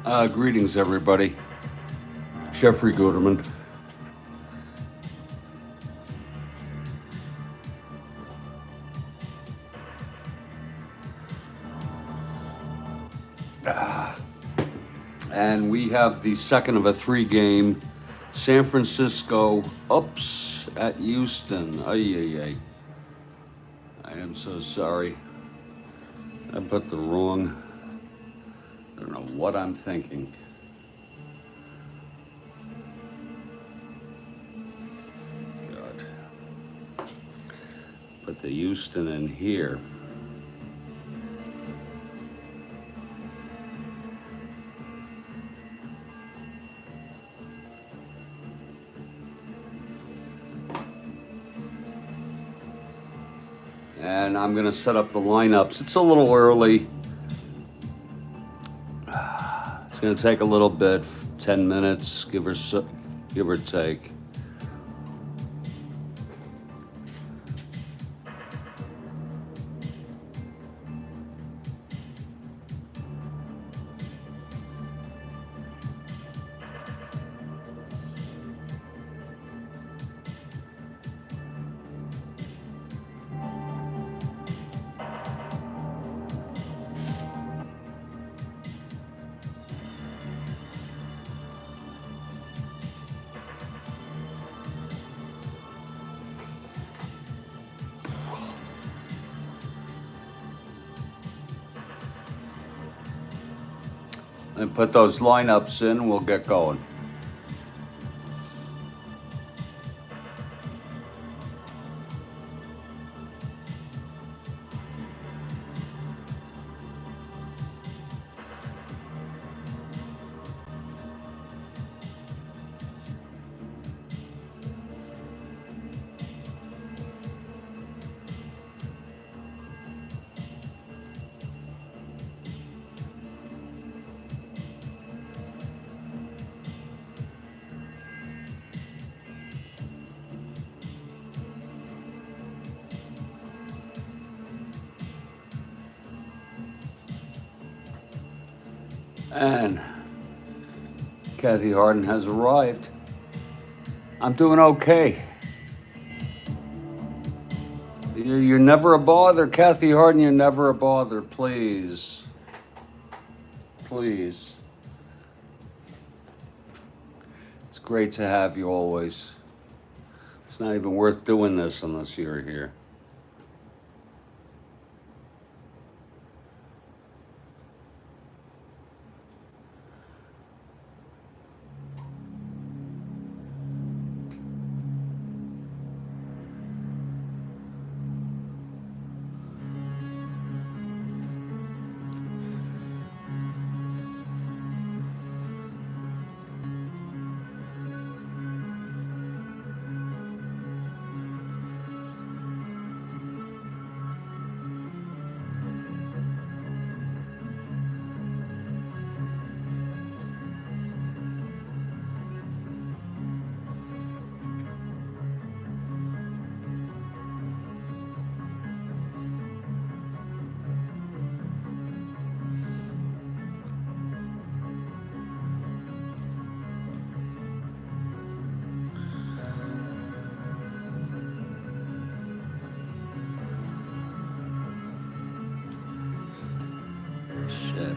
Greetings, everybody. Jeffrey Guterman. And we have the second of a three-game San Francisco ups at Houston. Ay, ay, ay. I am so sorry. I put the wrong, I don't know what I'm thinking. God. Put the Houston in here. And I'm going to set up the lineups. It's a little early. It's going to take a little bit, 10 minutes, give or take. And put those lineups in, we'll get going. And Kathy Harden has arrived. I'm doing okay. You're never a bother, Kathy Harden. You're never a bother. Please. Please. It's great to have you always. It's not even worth doing this unless you're here. Shit.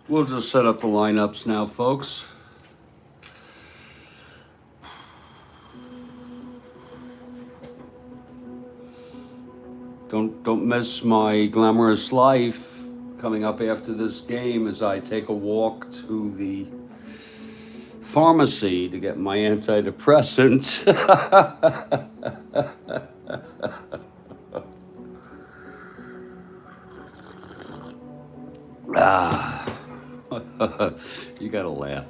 We'll just set up the lineups now, folks. Don't miss my glamorous life coming up after this game as I take a walk to the pharmacy to get my antidepressant. Ah, you gotta laugh.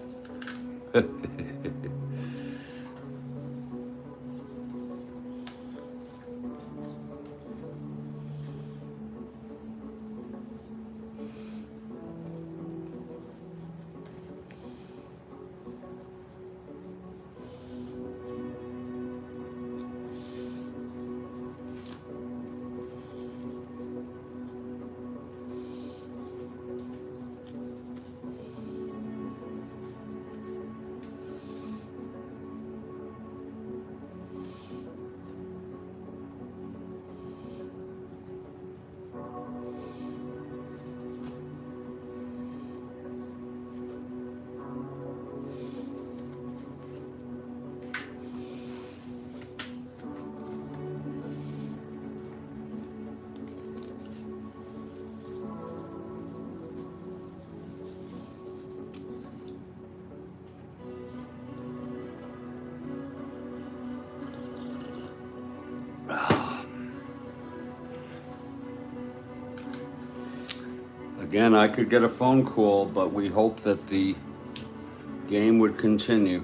Again, I could get a phone call, but we hope that the game would continue.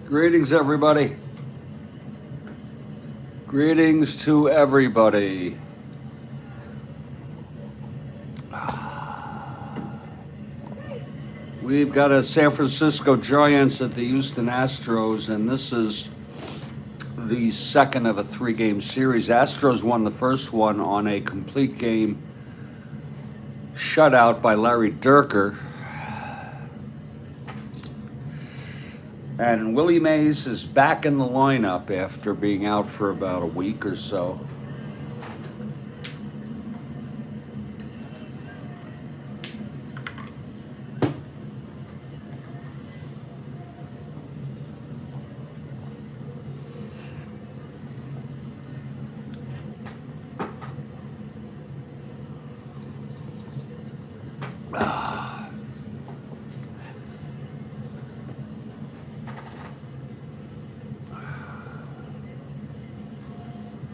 Greetings, everybody. Greetings to everybody. We've got a San Francisco Giants at the Houston Astros, and this is the second of a three-game series. Astros won the first one on a complete game shutout by Larry Dierker. And Willie Mays is back in the lineup after being out for about a week or so.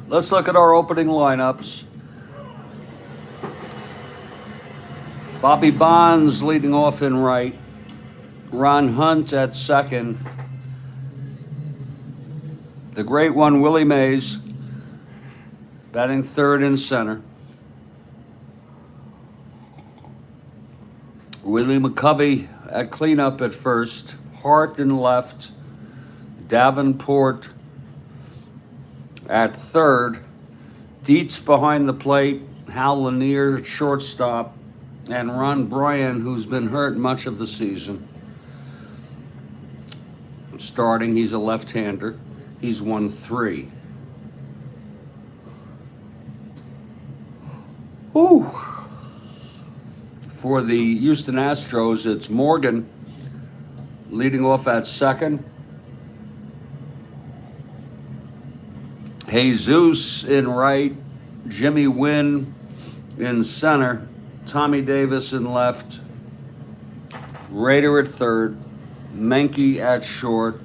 Let's look at our opening lineups. Bobby Bonds leading off in right. Ron Hunt at second. The great one, Willie Mays, batting third in center. Willie McCovey at cleanup at first. Hart in left. Davenport at third. Dietz behind the plate. Hal Lanier at shortstop. And Ron Bryan, who's been hurt much of the season. Starting, he's a left-hander. He's won 3. Ooh. For the Houston Astros, it's Morgan leading off at second. Jesus in right. Jimmy Wynn in center. Tommy Davis in left. Rader at third. Menke at short.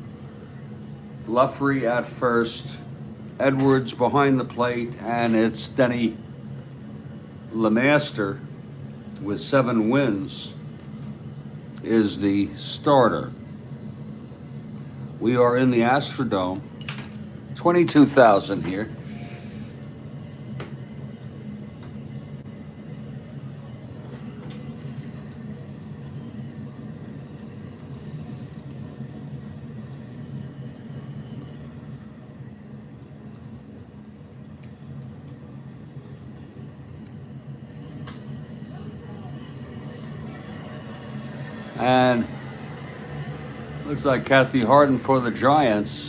Luffrey at first. Edwards behind the plate. And it's Denny LeMaster with 7 wins is the starter. We are in the Astrodome. 22,000 here. And looks like Kathy Harden for the Giants.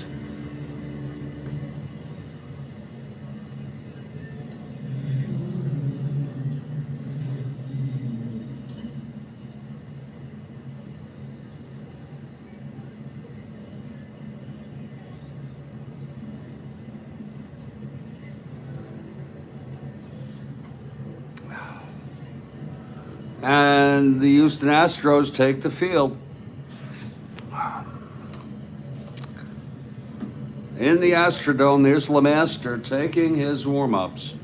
And the Houston Astros take the field. In the Astrodome, there's LeMaster taking his warm-ups.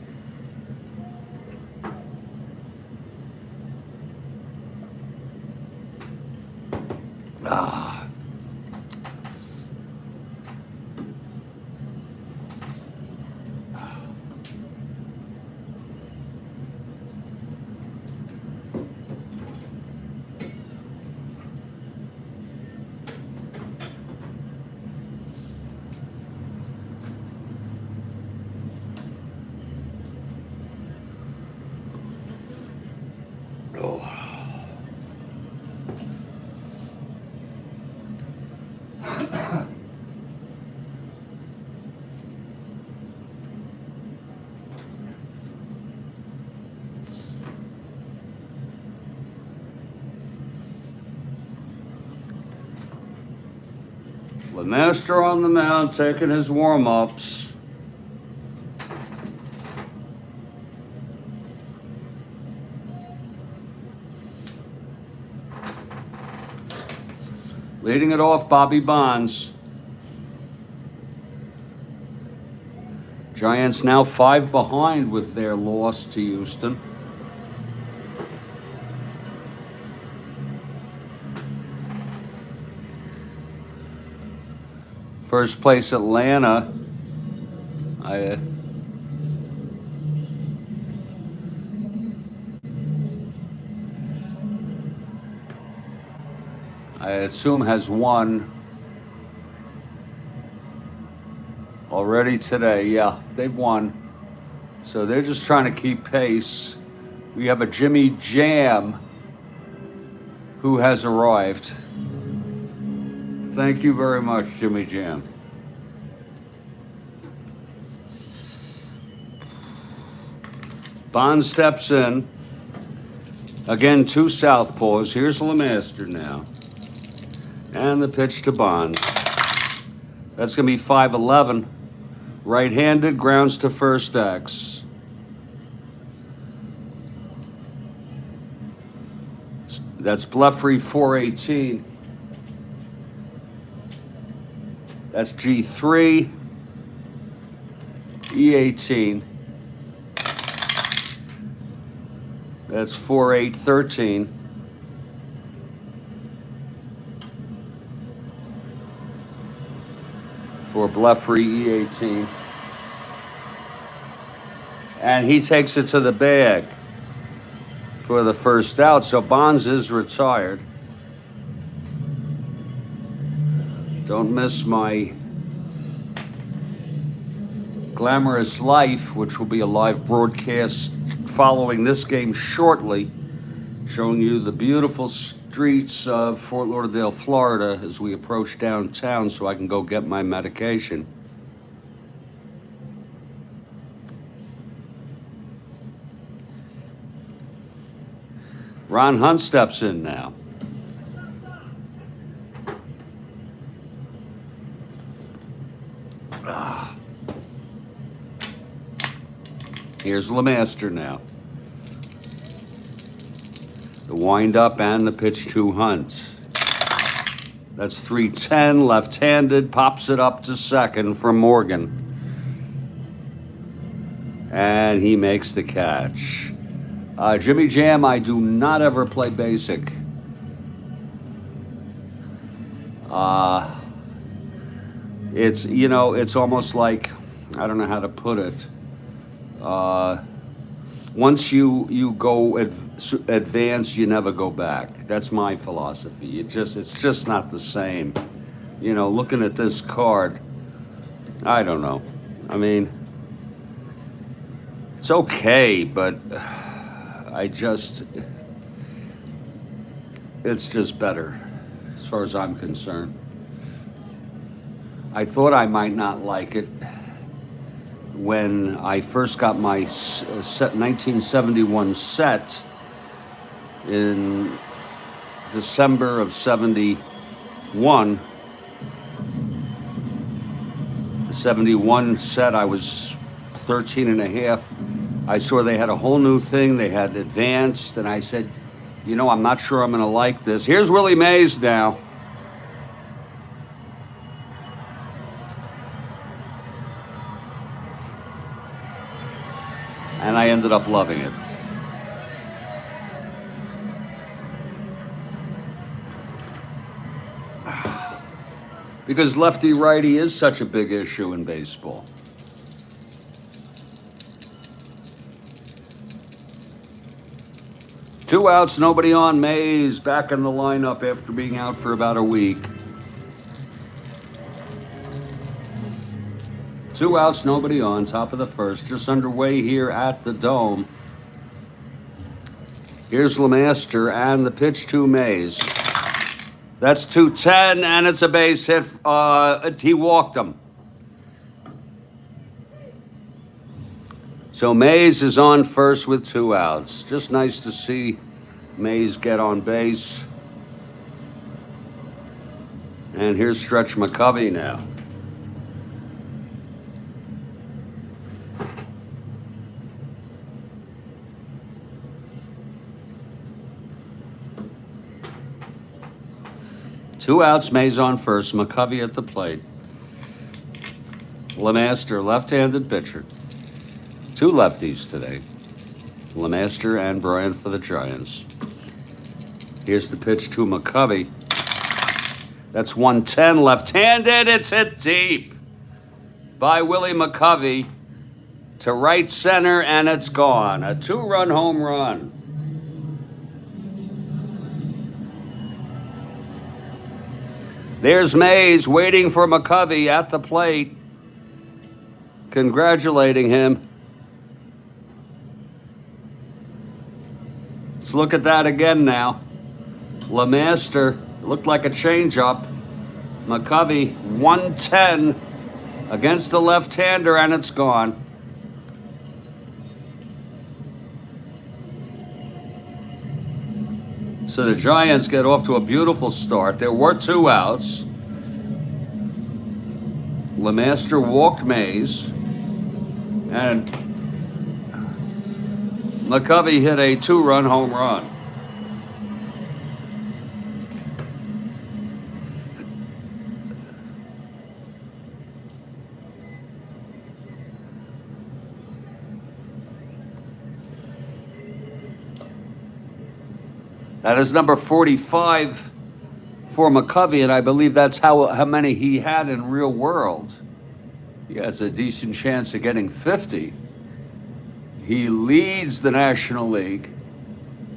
LeMaster on the mound taking his warm-ups. Leading it off, Bobby Bonds. Giants now 5 behind with their loss to Houston. First place, Atlanta. I assume has won already today. Yeah, they've won. So they're just trying to keep pace. We have a Jimmy Jam who has arrived. Thank you very much, Jimmy Jam. Bond steps in. Again, 2 southpaws. Here's LeMaster now. And the pitch to Bonds. That's going to be 5-11. Right-handed, grounds to first X. That's Bleffery 418. That's G3, E18. That's 4813. For Bleffery, E18. And he takes it to the bag for the first out. So Bonds is retired. Don't miss my glamorous life, which will be a live broadcast following this game shortly, showing you the beautiful streets of Fort Lauderdale, Florida, as we approach downtown so I can go get my medication. Ron Hunt steps in now. Here's LeMaster now. The wind-up and the pitch to Hunt. That's 310, left-handed, pops it up to second for Morgan. And he makes the catch. Jimmy Jam, I do not ever play basic. It's, you know, it's almost like, I don't know how to put it. Once you go advance, you never go back. That's my philosophy. It's just not the same. You know, looking at this card, I don't know. I mean, it's okay, but it's just better as far as I'm concerned. I thought I might not like it when I first got my 1971 set in December of 71. The 71 set, I was 13 and a half. I saw they had a whole new thing. They had advanced, and I said, you know, I'm not sure I'm going to like this. Here's Willie Mays now. And I ended up loving it. Because lefty-righty is such a big issue in baseball. Two outs, nobody on. Mays back in the lineup after being out for about a week. 2 outs, nobody on, top of the first. Just underway here at the Dome. Here's LeMaster and the pitch to Mays. That's 210, and it's a base hit. He walked him. So Mays is on first with 2 outs. Just nice to see Mays get on base. And here's Stretch McCovey now. 2 outs, Mays on first, McCovey at the plate. LeMaster, left-handed pitcher. 2 lefties today. LeMaster and Bryant for the Giants. Here's the pitch to McCovey. That's 110, left-handed. It's hit deep by Willie McCovey to right center, and it's gone. A 2-run home run. There's Mays waiting for McCovey at the plate, congratulating him. Let's look at that again now. LeMaster looked like a changeup. McCovey 110 against the left-hander, and it's gone. So the Giants get off to a beautiful start. There were 2 outs. LeMaster walked Mays, and McCovey hit a 2-run home run. That is number 45 for McCovey, and I believe that's how many he had in real world. He has a decent chance of getting 50. He leads the National League,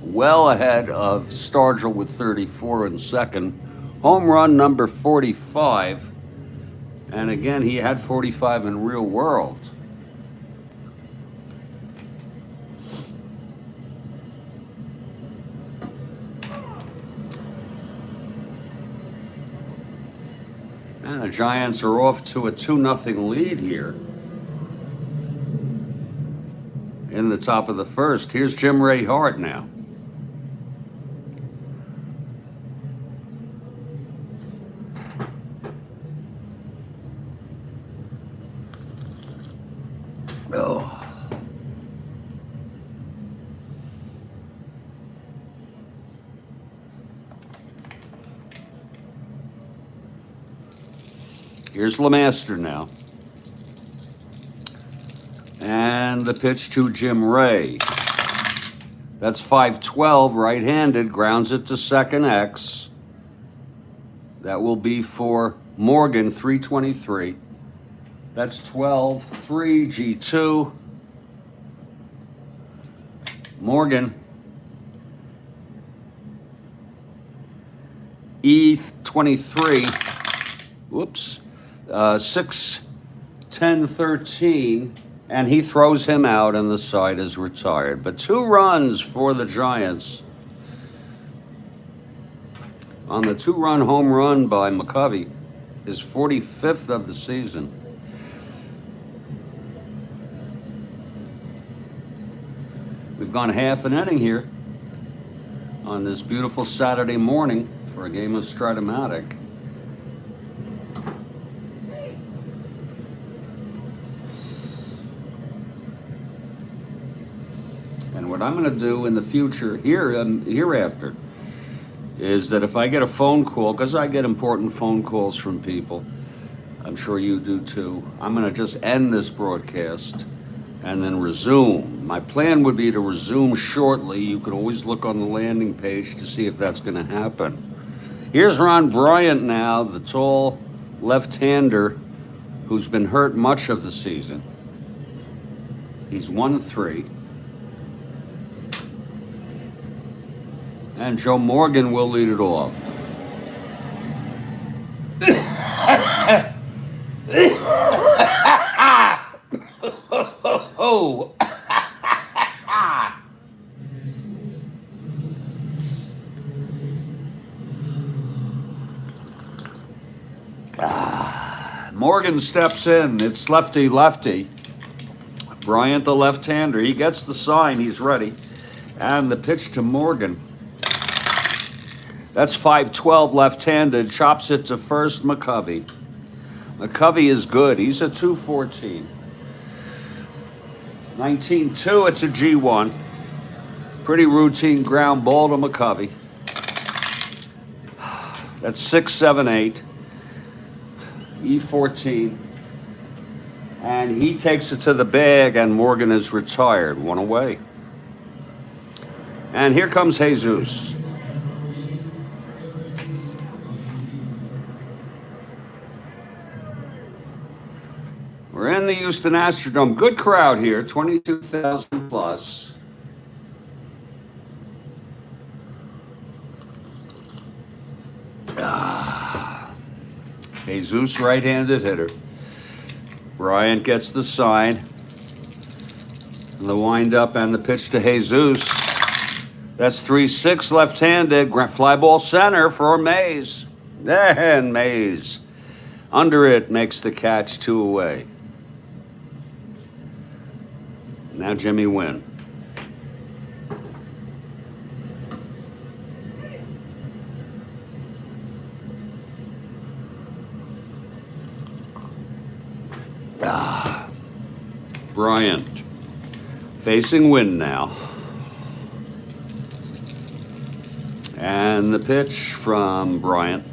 well ahead of Stargell with 34 in second. Home run number 45, and again, he had 45 in real world. And the Giants are off to a 2-0 lead here in the top of the first. Here's Jim Ray Hart now. Oh. Here's LeMaster now. And the pitch to Jim Ray. That's 5-12, right-handed, grounds it to second X. That will be for Morgan, 323. That's 12-3, G2. Morgan. E23. Whoops. 6, 10, 13, and he throws him out, and the side is retired. But 2 runs for the Giants on the 2-run home run by McCovey, his 45th of the season. We've gone half an inning here on this beautiful Saturday morning for a game of Strat-O-Matic. And what I'm going to do in the future, hereafter, is that if I get a phone call, because I get important phone calls from people, I'm sure you do too, I'm going to just end this broadcast and then resume. My plan would be to resume shortly. You can always look on the landing page to see if that's going to happen. Here's Ron Bryant now, the tall left-hander who's been hurt much of the season. He's 1-3. And Joe Morgan will lead it off. Oh. Morgan steps in. It's lefty-lefty. Bryant, the left-hander. He gets the sign. He's ready. And the pitch to Morgan. That's 5-12 left-handed. Chops it to first, McCovey. McCovey is good. He's a 2-14. 19-2, it's a G1. Pretty routine ground ball to McCovey. That's 6, 7, 8. E14. And he takes it to the bag, and Morgan is retired. One away. And here comes Jesus. We're in the Houston Astrodome. Good crowd here, 22,000 plus. Jesus, right-handed hitter. Bryant gets the sign. The wind-up and the pitch to Jesus. That's 3-6 left-handed. Fly ball center for Mays. And Mays. Under it makes the catch, 2 away. Now Jimmy Wynn. Bryant facing Wynn now. And the pitch from Bryant.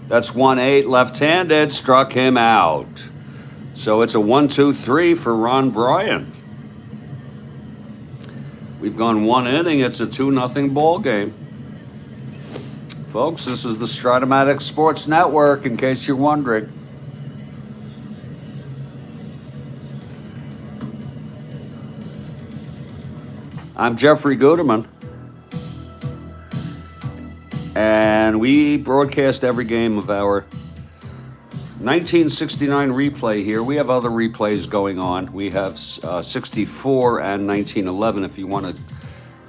That's 1-8 left-handed, struck him out. So it's a 1-2-3 for Ron Bryant. We've gone 1 inning. It's a 2-0 ball game. Folks, this is the Strat-O-Matic Sports Network, in case you're wondering. I'm Jeffrey Guterman. And we broadcast every game of our 1969 replay here. We have other replays going on. We have 64 and 1911, if you want to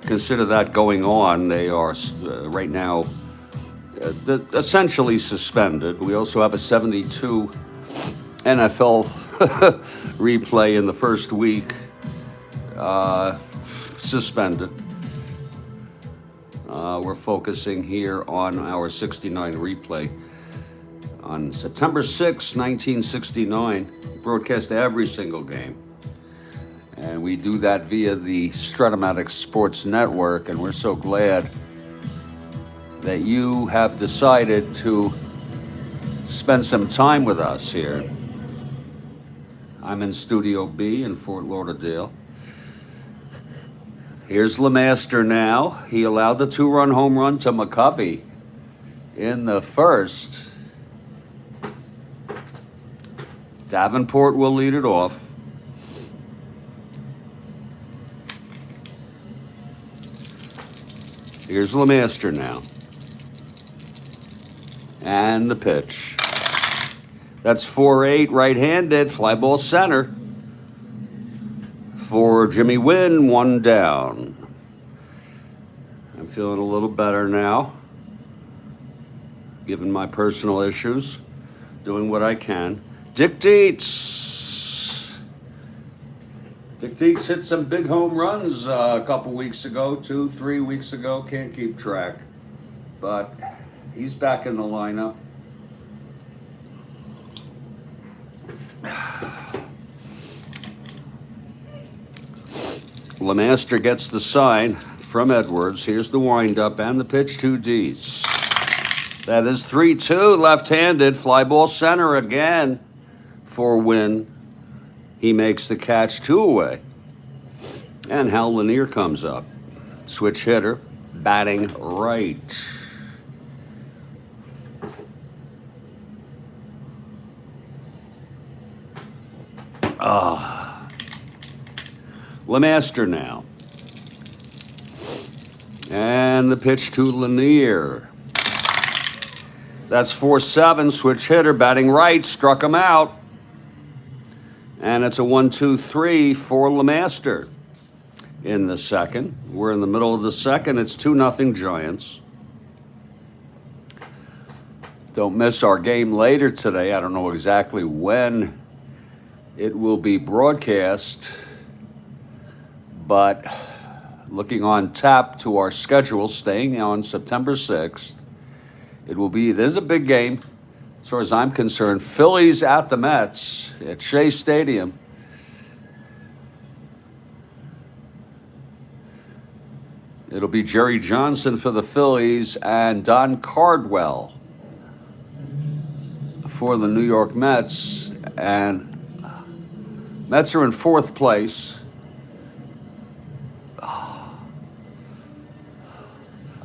consider that going on. They are right now essentially suspended. We also have a 72 NFL replay in the first week, suspended. We're focusing here on our 69 replay. On September 6, 1969, broadcast every single game. And we do that via the Strat-O-Matic Sports Network, and we're so glad that you have decided to spend some time with us here. I'm in Studio B in Fort Lauderdale. Here's LeMaster now. He allowed the 2-run home run to McCovey in the first. Davenport will lead it off. Here's LeMaster now. And the pitch. That's 4-8 right-handed, fly ball center. For Jimmy Wynn, 1 down. I'm feeling a little better now, given my personal issues, doing what I can. Dick Dietz. Dick Dietz hit some big home runs a couple weeks ago, 2, 3 weeks ago, can't keep track. But he's back in the lineup. LeMaster gets the sign from Edwards. Here's the windup and the pitch to Dietz. That is 3-2, left-handed, fly ball center again for Wynn. He makes the catch, 2 away. And Hal Lanier comes up. Switch hitter, batting right. LeMaster now. And the pitch to Lanier. That's 4-7, switch hitter, batting right, struck him out. And it's a 1-2-3 for LeMaster in the second. We're in the middle of the second. It's 2-0 Giants. Don't miss our game later today. I don't know exactly when it will be broadcast, but looking on tap to our schedule, staying on September 6th, there's a big game, as far as I'm concerned. Phillies at the Mets at Shea Stadium. It'll be Jerry Johnson for the Phillies and Don Cardwell for the New York Mets. And Mets are in 4th place.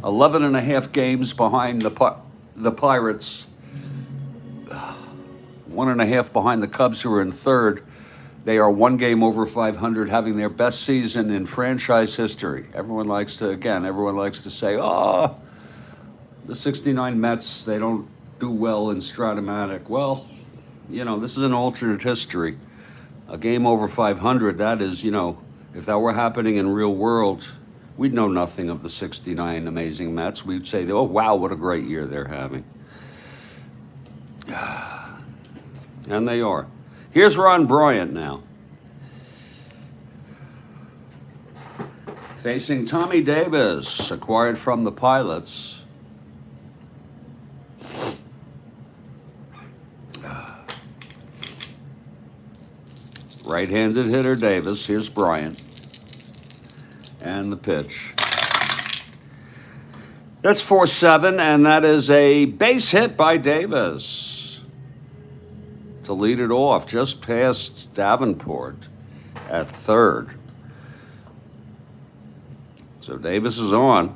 11.5 games behind the Pirates. 1.5 behind the Cubs, who are in 3rd. They are 1 game over 500, having their best season in franchise history. Everyone likes to say, oh, the 69 Mets, they don't do well in Strat-O-Matic. Well, this is an alternate history. A game over 500, that is, if that were happening in real world, we'd know nothing of the 69 amazing Mets. We'd say, oh, wow, what a great year they're having. And they are. Here's Ron Bryant now, facing Tommy Davis, acquired from the Pilots. Right-handed hitter Davis. Here's Bryant. And the pitch. That's 4-7, and that is a base hit by Davis to lead it off, just past Davenport at 3rd. So Davis is on.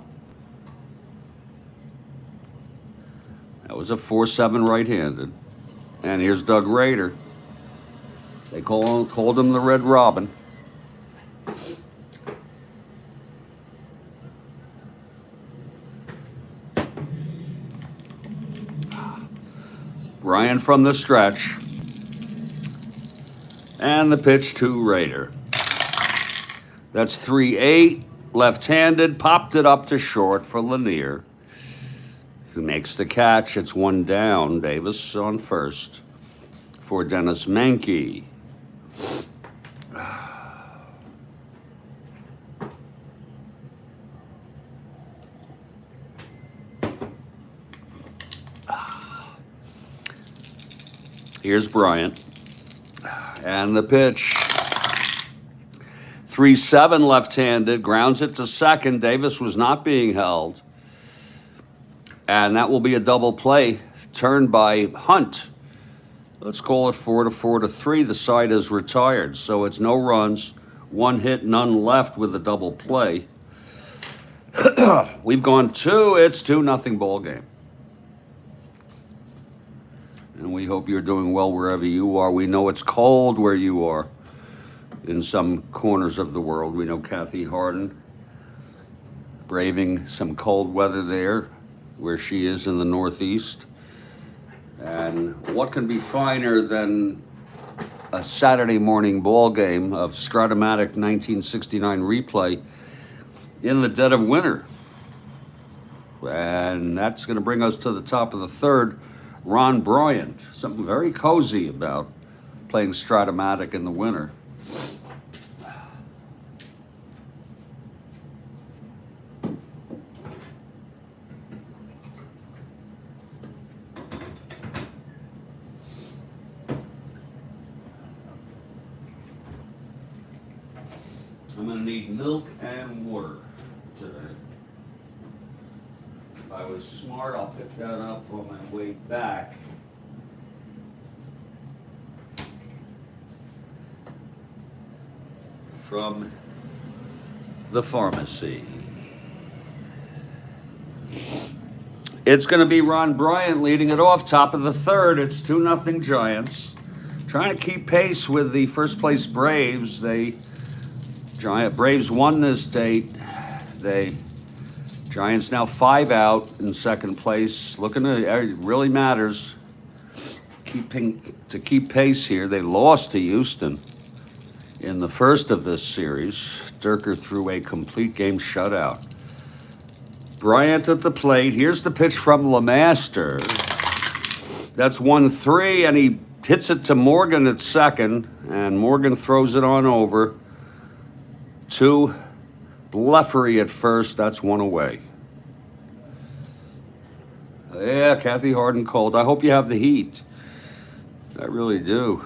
That was a 4-7 right-handed. And here's Doug Rader. They called him the Red Robin. Bryant from the stretch. And the pitch to Rader. That's 3-8. Left-handed, popped it up to short for Lanier, who makes the catch. It's 1 down. Davis on first for Dennis Menke. Here's Bryant. And the pitch. 3-7 left-handed, grounds it to second. Davis was not being held. And that will be a double play turned by Hunt. Let's call it 4-3. The side is retired, so it's no runs, 1 hit, none left with a double play. We've gone 2. It's 2-0 ball game. And we hope you're doing well wherever you are. We know it's cold where you are. In some corners of the world. We know Kathy Harden braving some cold weather there where she is in the Northeast. And what can be finer than a Saturday morning ball game of Strat-O-Matic 1969 replay in the dead of winter? And that's going to bring us to the top of the 3rd. Ron Bryant, something very cozy about playing Strat-O-Matic in the winter. I'm going to need milk and water today. If I was smart, I'll pick that up on my way back. From the pharmacy. It's going to be Ron Bryant leading it off, top of the 3rd. It's 2-0 Giants. Trying to keep pace with the first place Braves. Braves won this date. Giants now 5 out in 2nd place. Looking to, it really matters. To keep pace here. They lost to Houston in the first of this series. Durker threw a complete game shutout. Bryant at the plate. Here's the pitch from LeMaster. That's 1-3, and he hits it to Morgan at second, and Morgan throws it on over to Bleffery at first. That's 1 away. Yeah, Kathy Harden cold. I hope you have the heat. I really do.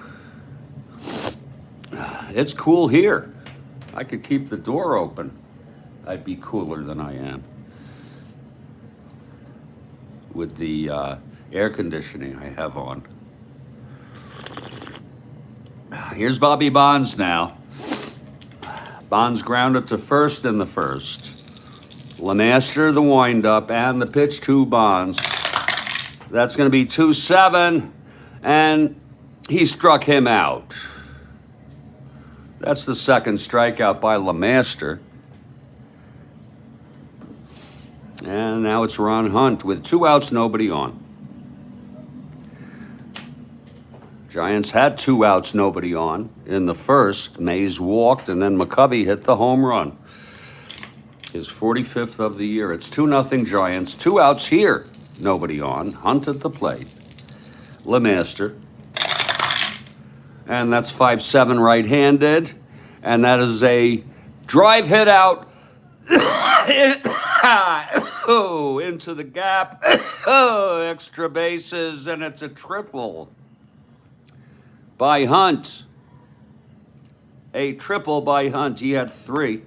It's cool here. I could keep the door open. I'd be cooler than I am with the air conditioning I have on. Here's Bobby Bonds now. Bonds grounded to first in the first. Lemaster the windup and the pitch to Bonds. That's going to be 2-7, and he struck him out. That's the second strikeout by Lemaster. And now it's Ron Hunt with 2 outs, nobody on. Giants had 2 outs, nobody on in the first. Mays walked, and then McCovey hit the home run. His 45th of the year. It's 2-0 Giants. 2 outs here, nobody on. Hunt at the plate. Lemaster. And that's 5-7 right-handed. And that is a drive hit out. Into the gap. Extra bases, and it's a triple by Hunt. A triple by Hunt. He had 3.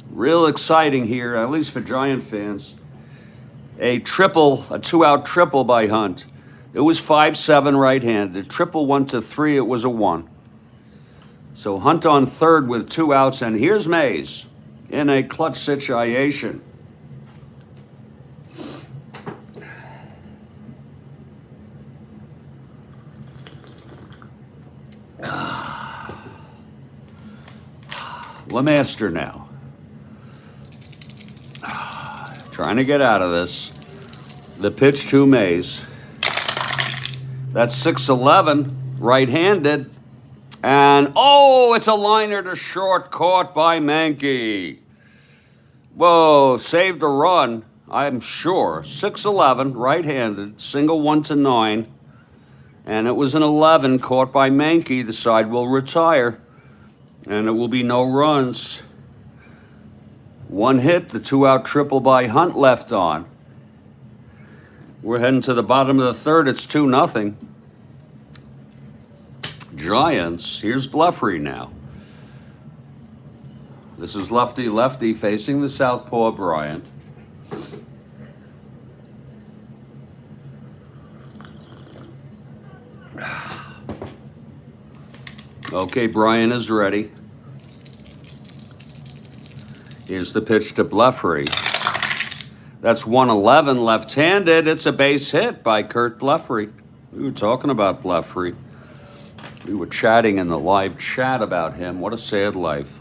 Real exciting here, at least for Giant fans. A triple, a 2-out triple by Hunt. It was 5-7 right-handed. Triple 1-3, it was a 1. So Hunt on third with 2 outs, and here's Mays in a clutch situation. Lemaster now. Trying to get out of this. The pitch to Mays. That's 6-11, right-handed. And, oh, it's a liner to short, caught by Mankey. Whoa, saved a run, I'm sure. 6-11, right-handed, single 1-9. And it was an 11 caught by Mankey. The side will retire. And it will be no runs. 1 hit, the 2-out triple by Hunt left on. We're heading to the bottom of the third. It's 2-0. Giants. Here's Blefary now. This is lefty-lefty facing the southpaw Bryant. Okay, Bryant is ready. Here's the pitch to Blefary. That's 111 left-handed. It's a base hit by Kurt Blefary. We were talking about Blefary. We were chatting in the live chat about him. What a sad life.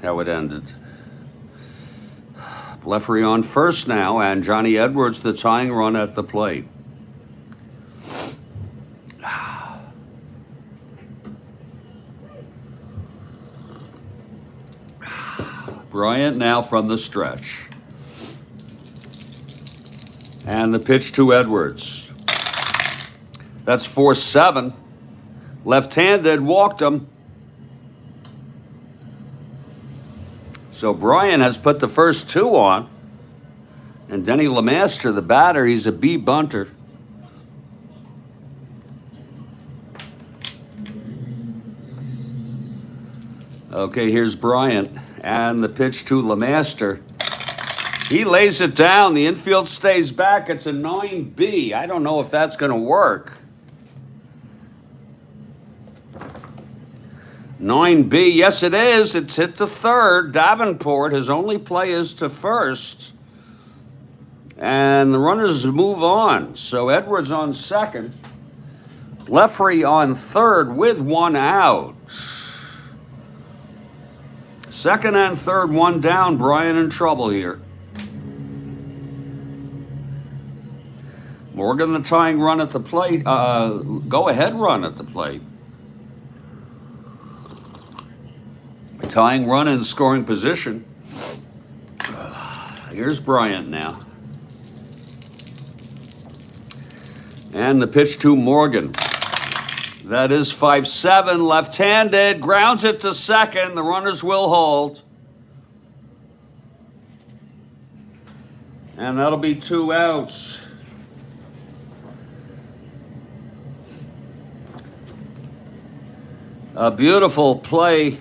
How it ended. Blefary on first now, and Johnny Edwards the tying run at the plate. Bryant now from the stretch. And the pitch to Edwards. That's 4-7. Left-handed, walked him. So Bryant has put the first 2 on. And Denny Lemaster, the batter, he's a B bunter. Okay, here's Bryant. And the pitch to Lemaster. He lays it down. The infield stays back. It's a 9B. I don't know if that's going to work. 9B. Yes, it is. It's hit to third. Davenport, his only play is to first. And the runners move on. So Edwards on second. Blefary on third with 1 out. Second and third, 1 down. Bryant in trouble here. Morgan the tying run at the plate. Go-ahead run at the plate. Tying run in scoring position. Here's Bryant now. And the pitch to Morgan. That is 5-7, left-handed, grounds it to second. The runners will hold. And that'll be 2 outs. A beautiful play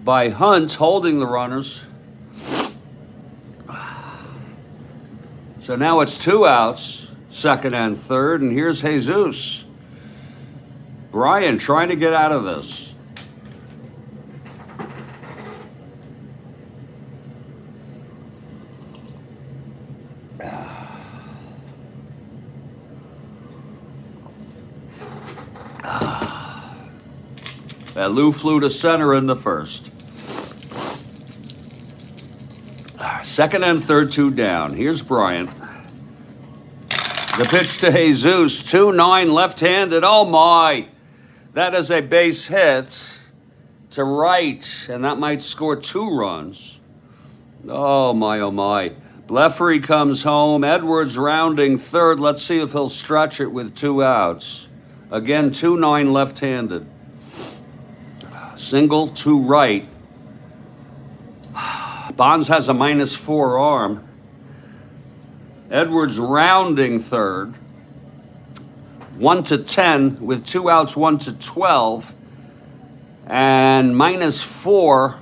by Hunt, holding the runners. So now it's 2 outs, second and third, and here's Jesus. Brian trying to get out of this. Lou flew to center in the first. Second and third, 2 down. Here's Bryant. The pitch to Jesus, 2-9 left-handed. Oh my, that is a base hit to right, and that might score 2 runs. Oh my, oh my. Bleffery comes home. Edwards rounding third. Let's see if he'll stretch it with 2 outs. Again, 2-9 left-handed. Single to right. Bonds has a -4 arm. Edwards rounding third. 1-10 with 2 outs, 1-12. And -4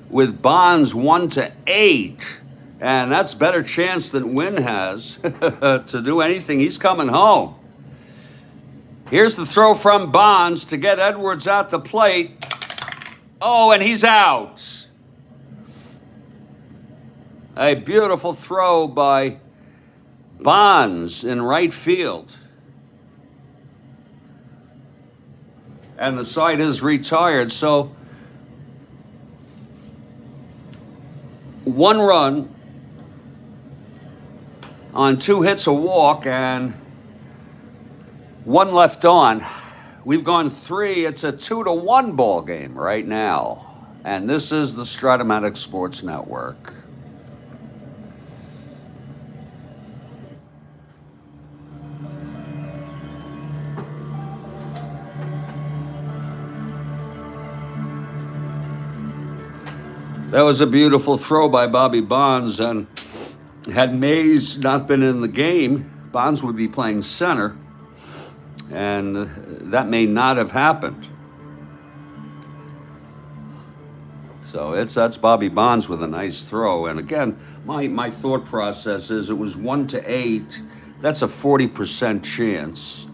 with Bonds 1-8. And that's better chance than Wynn has to do anything. He's coming home. Here's the throw from Bonds to get Edwards at the plate. Oh, and he's out. A beautiful throw by Bonds in right field. And the side is retired. So 1 run on 2 hits, a walk, and 1 left on. We've gone 3. It's a 2-1 ball game right now. And this is the Strat-O-Matic Sports Network. That was a beautiful throw by Bobby Bonds, and had Mays not been in the game, Bonds would be playing center, and that may not have happened. So that's Bobby Bonds with a nice throw. And again, my thought process is it was 1-8. That's a 40% chance,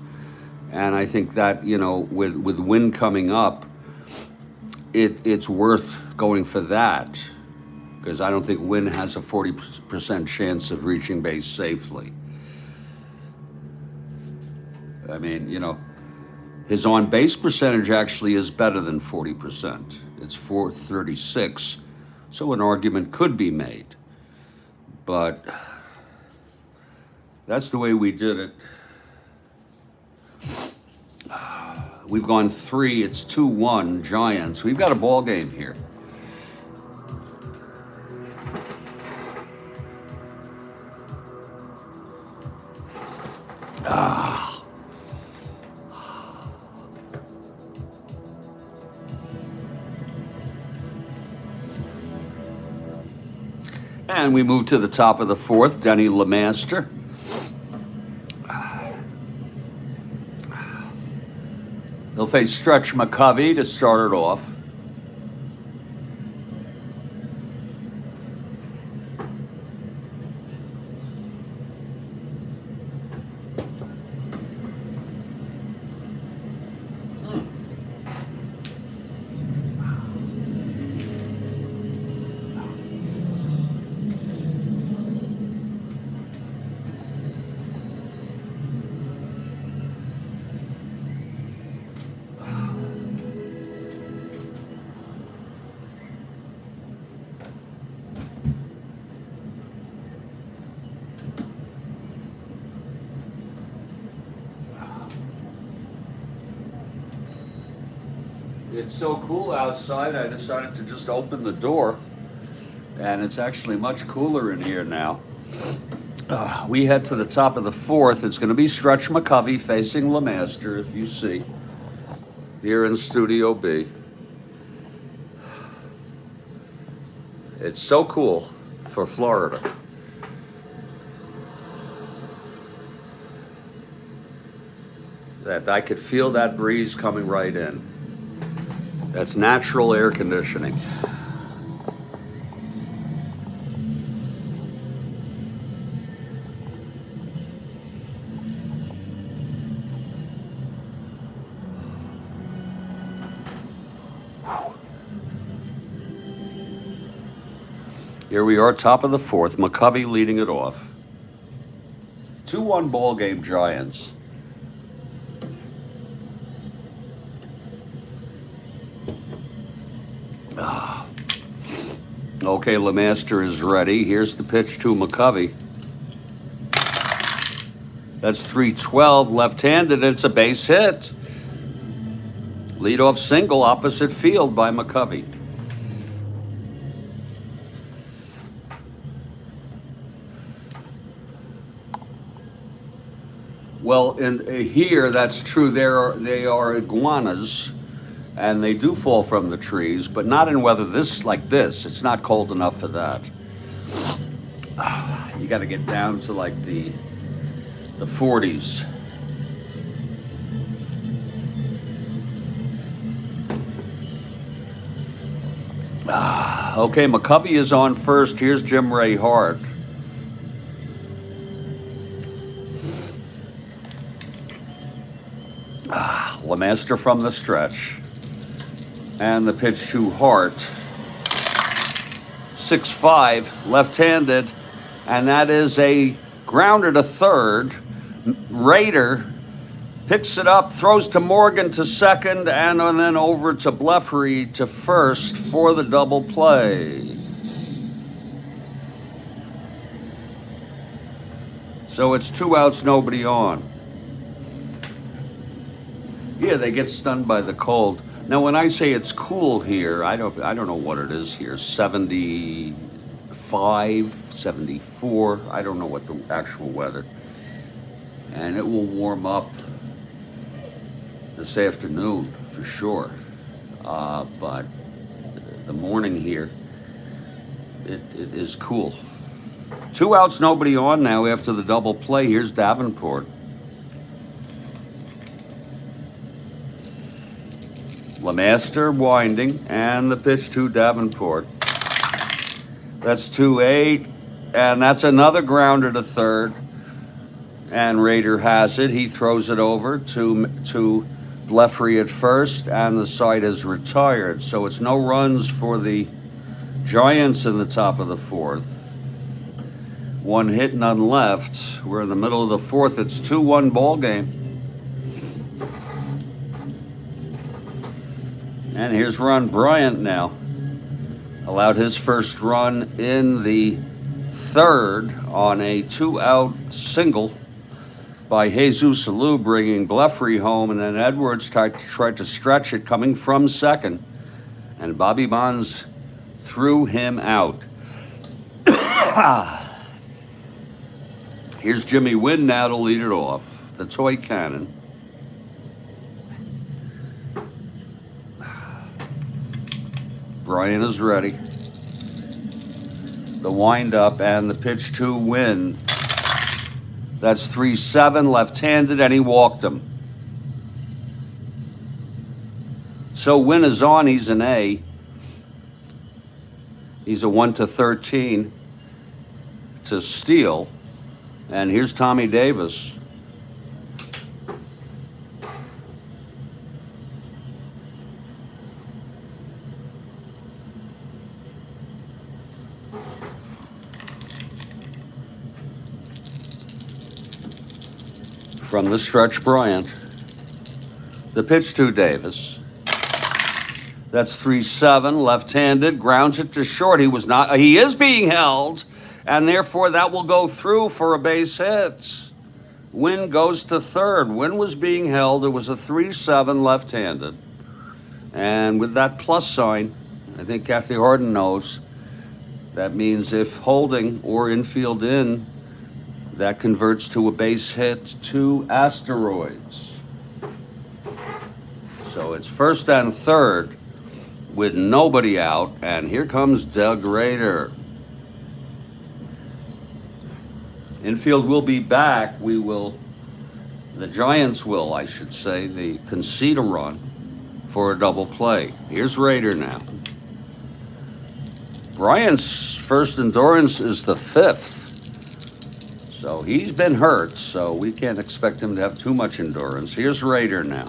and I think that, you know, with Wynn coming up, it's worth going for that, because I don't think Wynn has a 40% chance of reaching base safely. I mean, you know, his on-base percentage actually is better than 40%. It's .436, so an argument could be made. But that's the way we did it. We've gone 3. It's 2-1 Giants. We've got a ball game here. And we move to the top of the 4th. Denny LeMaster. He'll face Stretch McCovey to start it off. It's so cool outside, I decided to just open the door, and it's actually much cooler in here now. We head to the top of the 4th. It's going to be Stretch McCovey facing LeMaster, if you see, here in Studio B. It's so cool for Florida. That I could feel that breeze coming right in. That's natural air conditioning. Here we are, top of the fourth. McCovey leading it off. 2-1 ball game, Giants. Okay, LeMaster is ready. Here's the pitch to McCovey. That's 3-12, left-handed. It's a base hit. Leadoff single, opposite field by McCovey. Well, here, that's true. They are iguanas, and they do fall from the trees, but not in weather like this. It's not cold enough for that. You got to get down to like the 40s. Okay, McCovey is on first. Here's Jim Ray Hart. LeMaster from the stretch. And the pitch to Hart. 6-5, left-handed. And that is a grounder to third. Rader picks it up, throws to Morgan to second, and then over to Bleffery to first for the double play. So it's 2 outs, nobody on. Yeah, they get stunned by the cold. Now, when I say it's cool here, I don't know what it is here. 75, 74. I don't know what the actual weather. And it will warm up this afternoon for sure. But the morning here, it is cool. 2 outs, nobody on now after the double play. Here's Davenport. LeMaster winding, and the pitch to Davenport. That's 2-8, and that's another grounder to third. And Rader has it. He throws it over to Bleffery at first, and the side is retired. So it's no runs for the Giants in the top of the fourth. 1 hit, none left. We're in the middle of the fourth. It's 2-1 ball game. And here's Ron Bryant now. Allowed his first run in the third on a 2-out single by Jesus Alou, bringing Bleffery home, and then Edwards tried to stretch it coming from second, and Bobby Bonds threw him out. Here's Jimmy Wynn now to lead it off, the toy cannon. Brian is ready. The windup and the pitch to Wynn. That's 3-7, left-handed, and he walked him. So Wynn is on. He's an A. He's a 1-13 to steal. And here's Tommy Davis. From the stretch, Bryant. The pitch to Davis. That's 3-7, left-handed, grounds it to short. He is being held, and therefore that will go through for a base hit. Wynn goes to third. Wynn was being held. It was a 3-7, left-handed. And with that plus sign, I think Kathy Harden knows, that means if holding or infield in, that converts to a base hit to Asteroids. So it's first and third with nobody out, and here comes Doug Rader. Infield will be back. The Giants will, I should say, concede a run for a double play. Here's Raider now. Bryant's first endurance is the 5th. So he's been hurt, so we can't expect him to have too much endurance. Here's Raider now.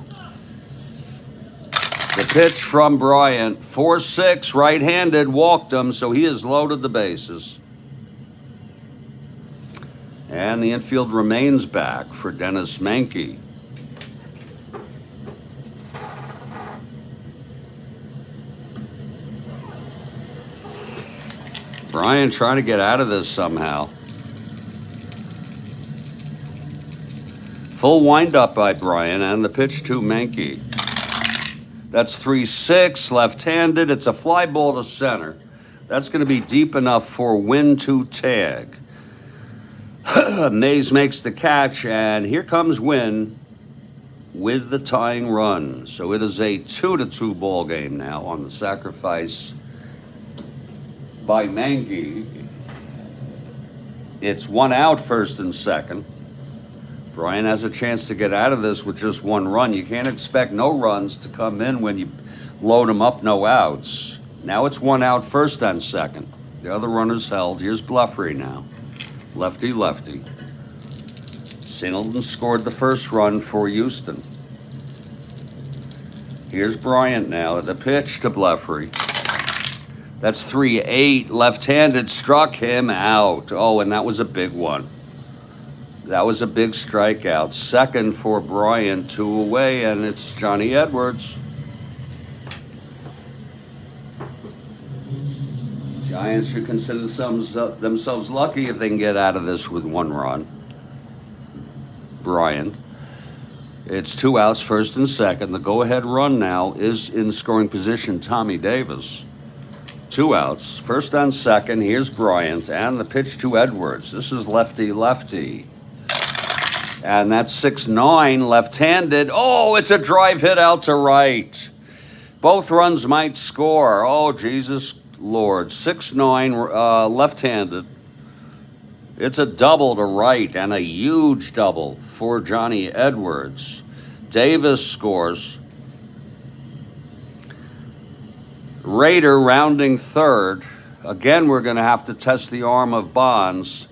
The pitch from Bryant, 4-6, right-handed, walked him, so he has loaded the bases. And the infield remains back for Dennis Menke. Bryant trying to get out of this somehow. Full windup by Bryant, and the pitch to Menke. That's 3-6, left-handed. It's a fly ball to center. That's going to be deep enough for Wynn to tag. Mays makes the catch, and here comes Wynn with the tying run. So it is a 2-2 ball game now on the sacrifice by Menke. It's 1 out, first and second. Bryant has a chance to get out of this with just 1 run. You can't expect no runs to come in when you load them up, no outs. Now it's 1 out, first and second. The other runner's held. Here's Blefary now. Lefty. Singleton scored the first run for Houston. Here's Bryant now. The pitch to Blefary. That's 3-8, left-handed, struck him out. Oh, and that was a big one. That was a big strikeout. Second for Bryant, 2 away, and it's Johnny Edwards. Giants should consider themselves lucky if they can get out of this with 1 run. Bryant. It's 2 outs, first and second. The go-ahead run now is in scoring position, Tommy Davis. 2 outs, first and second. Here's Bryant, and the pitch to Edwards. This is lefty. And that's 6-9, left-handed. Oh, it's a drive hit out to right. Both runs might score. Oh, Jesus Lord. 6-9, left-handed. It's a double to right, and a huge double for Johnny Edwards. Davis scores. Raider rounding third. Again, we're going to have to test the arm of Bonds.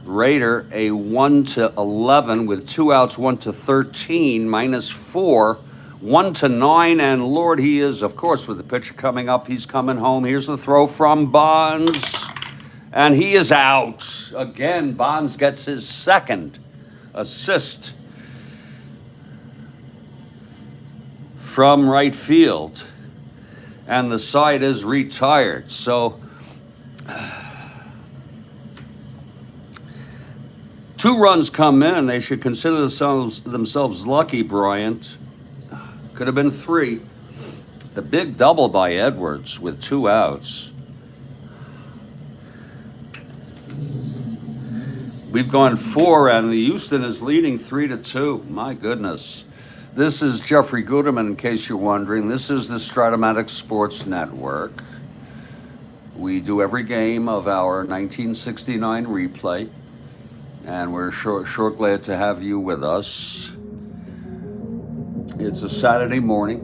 Raider, a 1-11 with 2 outs, 1-13, -4, 1-9, and Lord, he is, of course, with the pitcher coming up, he's coming home. Here's the throw from Bonds, and he is out. Again, Bonds gets his second assist from right field, and the side is retired. So 2 runs come in. They should consider themselves lucky, Bryant. Could have been 3. The big double by Edwards with 2 outs. We've gone 4, and the Houston is leading 3-2. My goodness. This is Jeffrey Guterman, in case you're wondering. This is the Strat-O-Matic Sports Network. We do every game of our 1969 replay. And we're sure glad to have you with us. It's a Saturday morning.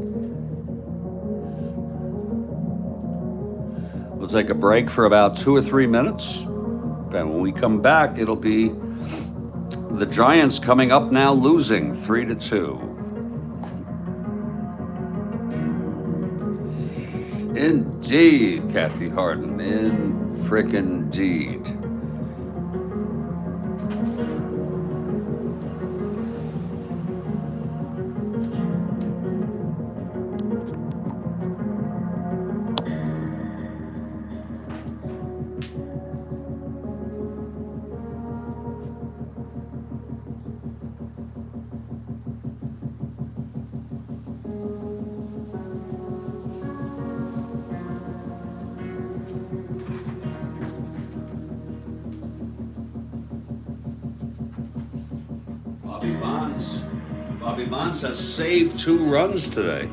We'll take a break for about 2 or 3 minutes. And when we come back, it'll be the Giants coming up now, losing 3-2. Indeed, Kathy Harden. In frickin' deed. Bobby Bonds has saved 2 runs today.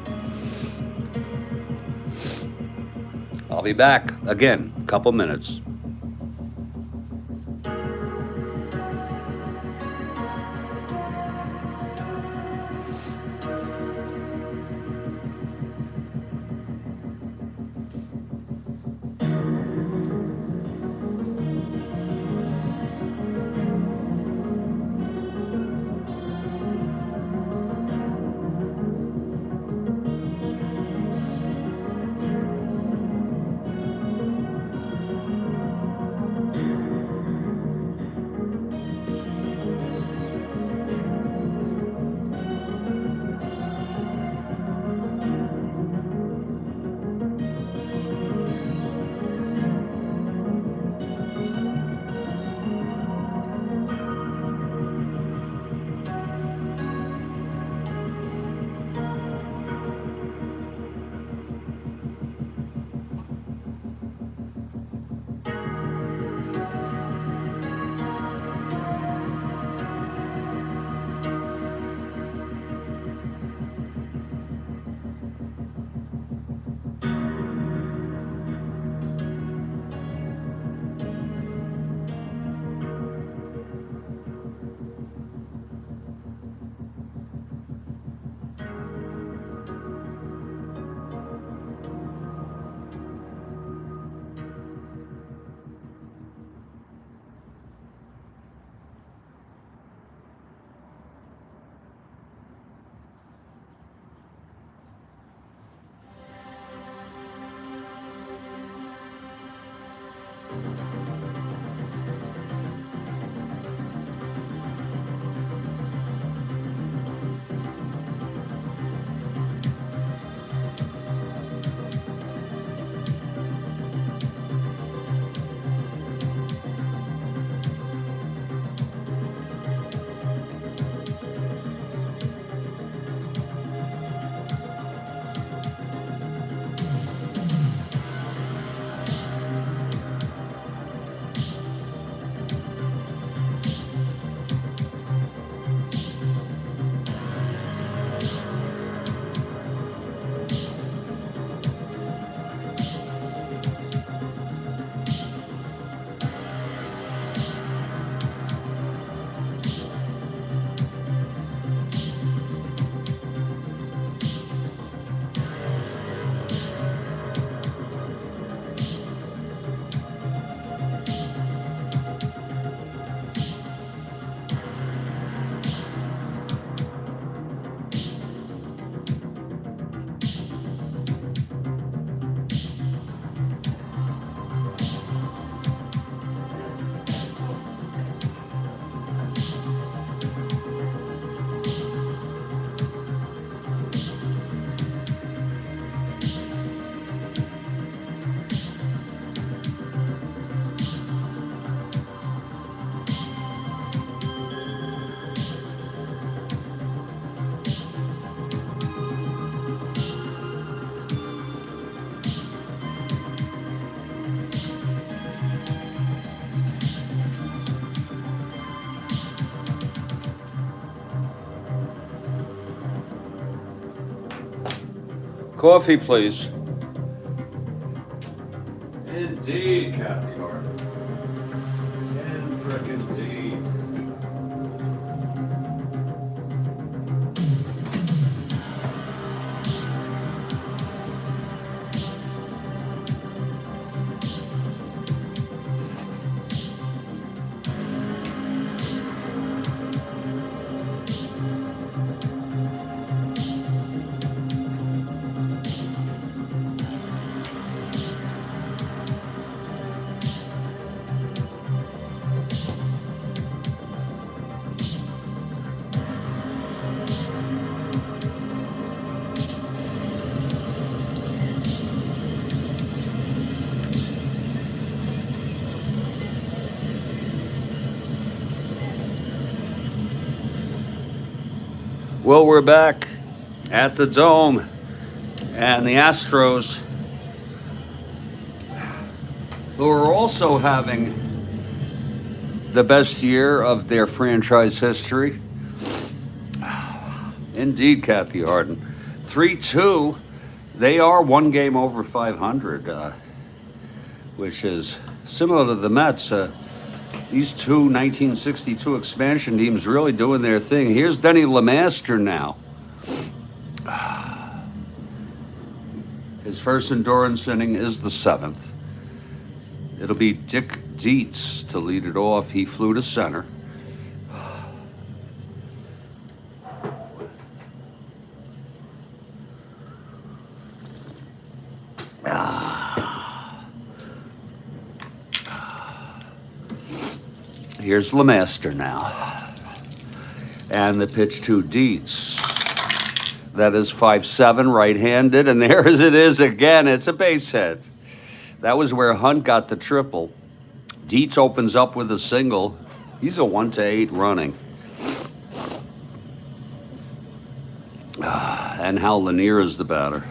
I'll be back again, a couple minutes. Coffee, please. Indeed, Kathy Hart. And frickin' deed. Well, we're back at the Dome, and the Astros, who are also having the best year of their franchise history. Indeed, Kathy Harden. 3-2, they are one game over 500, which is similar to the Mets. These two 1962 expansion teams really doing their thing. Here's Denny LeMaster now. His first endurance inning is the 7th. It'll be Dick Dietz to lead it off. He flew to center. Here's LeMaster now. And the pitch to Dietz. That is 5-7, right-handed, and there as it is again. It's a base hit. That was where Hunt got the triple. Dietz opens up with a single. He's a 1-8 running. And Hal Lanier is the batter.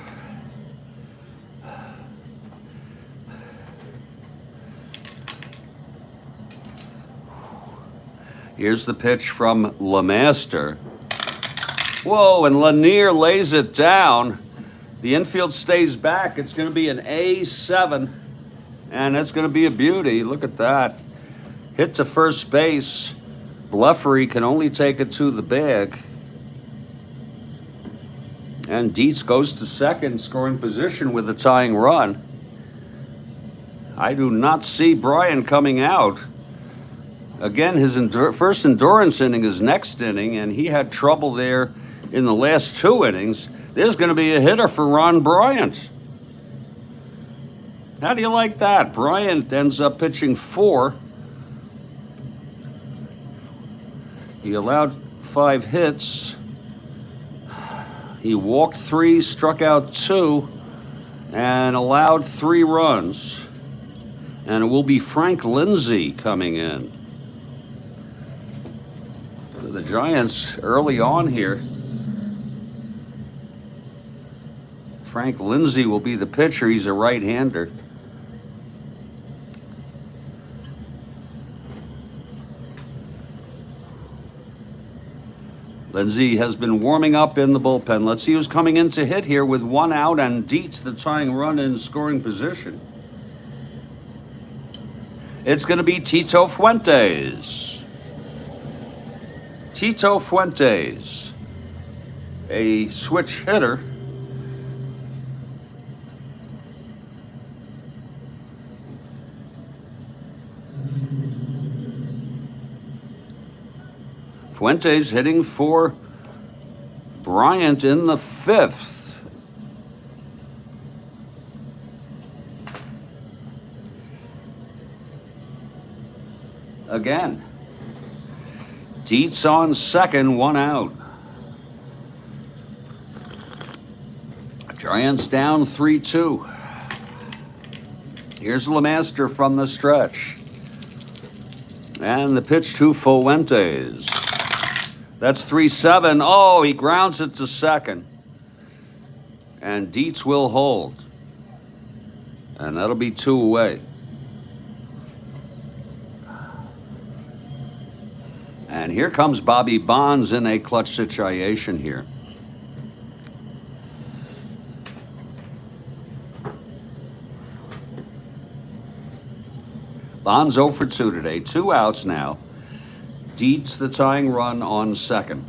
Here's the pitch from LeMaster. Whoa, and Lanier lays it down. The infield stays back. It's going to be an A7, and it's going to be a beauty. Look at that. Hit to first base. Bleffery can only take it to the bag. And Dietz goes to second, scoring position with a tying run. I do not see Bryant coming out. Again, his first endurance inning is next inning, and he had trouble there in the last two innings. There's going to be a hitter for Ron Bryant. How do you like that? Bryant ends up pitching 4. He allowed 5 hits. He walked 3, struck out 2, and allowed 3 runs. And it will be Frank Lindsay coming in. So the Giants early on here. Frank Lindsay will be the pitcher. He's a right-hander. Lindsay has been warming up in the bullpen. Let's see who's coming in to hit here with 1 out and Dietz the tying run in scoring position. It's going to be Tito Fuentes. Tito Fuentes, a switch hitter. Fuentes hitting for Bryant in the 5th. Again. Dietz on second, 1 out. Giants down 3-2. Here's LeMaster from the stretch. And the pitch to Fuentes. That's 3-7. Oh, he grounds it to second. And Dietz will hold. And that'll be 2 away. And here comes Bobby Bonds in a clutch situation here. Bonds 0 for 2 today. 2 outs now. Dietz the tying run on second.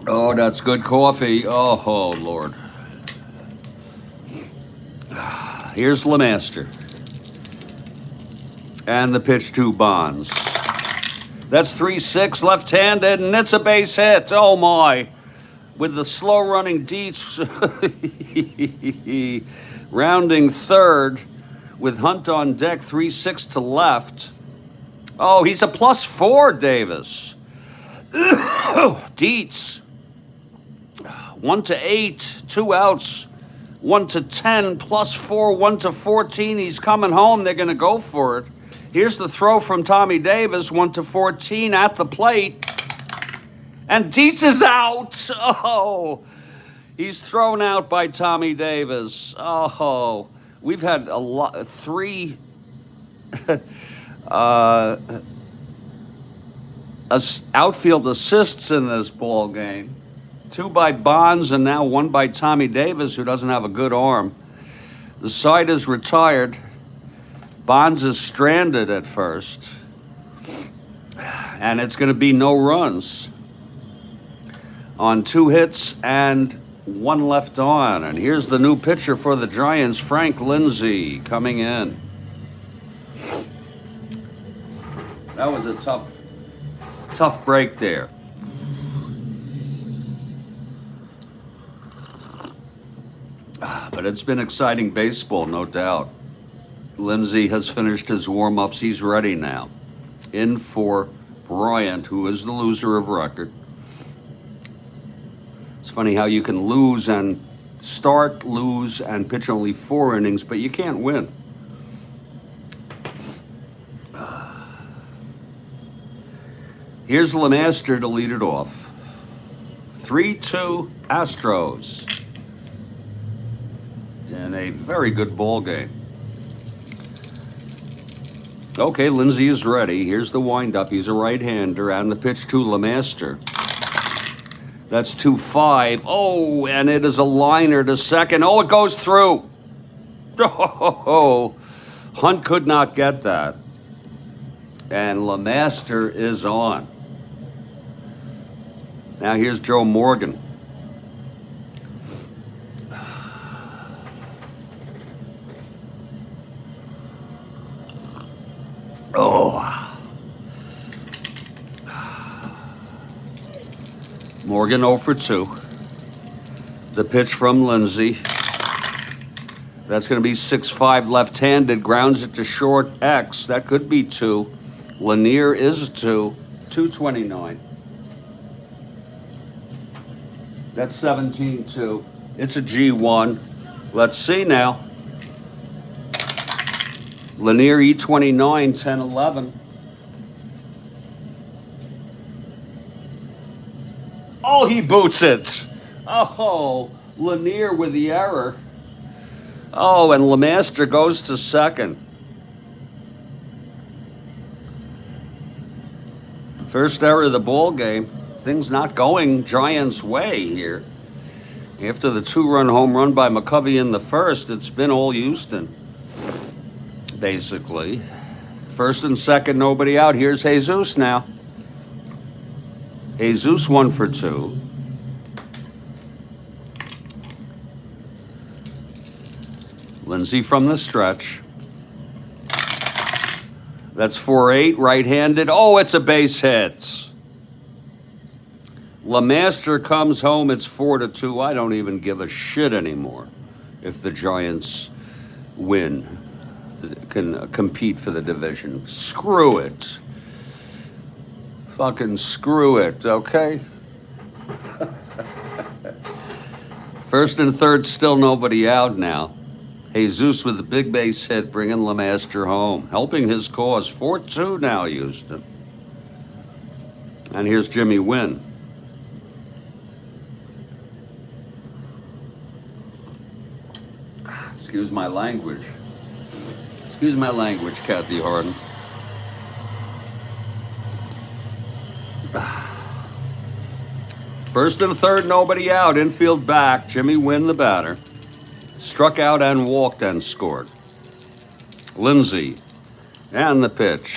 Oh, that's good coffee. Oh, Lord. Here's LeMaster. And the pitch to Bonds. That's 3-6, left-handed, and it's a base hit. Oh, my. With the slow-running Dietz rounding third with Hunt on deck, 3-6 to left. Oh, he's a +4, Davis. Dietz. 1-8, 2 outs. 1-10, +4, 1-14. He's coming home. They're going to go for it. Here's the throw from Tommy Davis, 1-14 at the plate. And Dietz is out. Oh, he's thrown out by Tommy Davis. Oh, we've had 3 outfield assists in this ball game. 2 by Bonds and now 1 by Tommy Davis, who doesn't have a good arm. The side is retired. Bonds is stranded at first. And it's going to be no runs on 2 hits and 1 left on. And here's the new pitcher for the Giants, Frank Lindsay, coming in. That was a tough break there. But it's been exciting baseball, no doubt. Lindsay has finished his warm-ups. He's ready now. In for Bryant, who is the loser of record. It's funny how you can lose and start, lose, and pitch only 4 innings, but you can't win. Here's LeMaster to lead it off. 3-2 Astros. In a very good ball game. Okay, Lindsay is ready. Here's the windup. He's a right-hander, and the pitch to LeMaster. That's 2-5. Oh, and it is a liner to second. Oh, it goes through. Oh, Hunt could not get that. And LeMaster is on. Now here's Joe Morgan. Oh. Morgan 0 for 2. The pitch from Lindsay. That's going to be 6-5 left-handed. Grounds it to short X. That could be 2. Lanier is 2. 229. That's 17-2. It's a G1. Let's see now. Lanier E29, 10-11. Oh, he boots it. Oh, Lanier with the error. Oh, and LeMaster goes to second. First error of the ball game. Things not going Giants' way here. After the 2-run home run by McCovey in the first, it's been all Houston, basically. First and second, nobody out. Here's Jesus now. Jesus 1 for 2. Lindsay from the stretch. That's 4-8, right-handed. Oh, it's a base hit. LeMaster comes home. It's 4-2. I don't even give a shit anymore if the Giants win, can compete for the division. Screw it. Fucking screw it, okay? First and third, still nobody out now. Jesus with the big base hit, bringing LeMaster home, helping his cause. 4-2 now, Houston. And here's Jimmy Wynn. Excuse my language. Excuse my language, Kathy Harden. First and third, nobody out. Infield back. Jimmy Wynn, the batter. Struck out and walked and scored. Lindsay. And the pitch.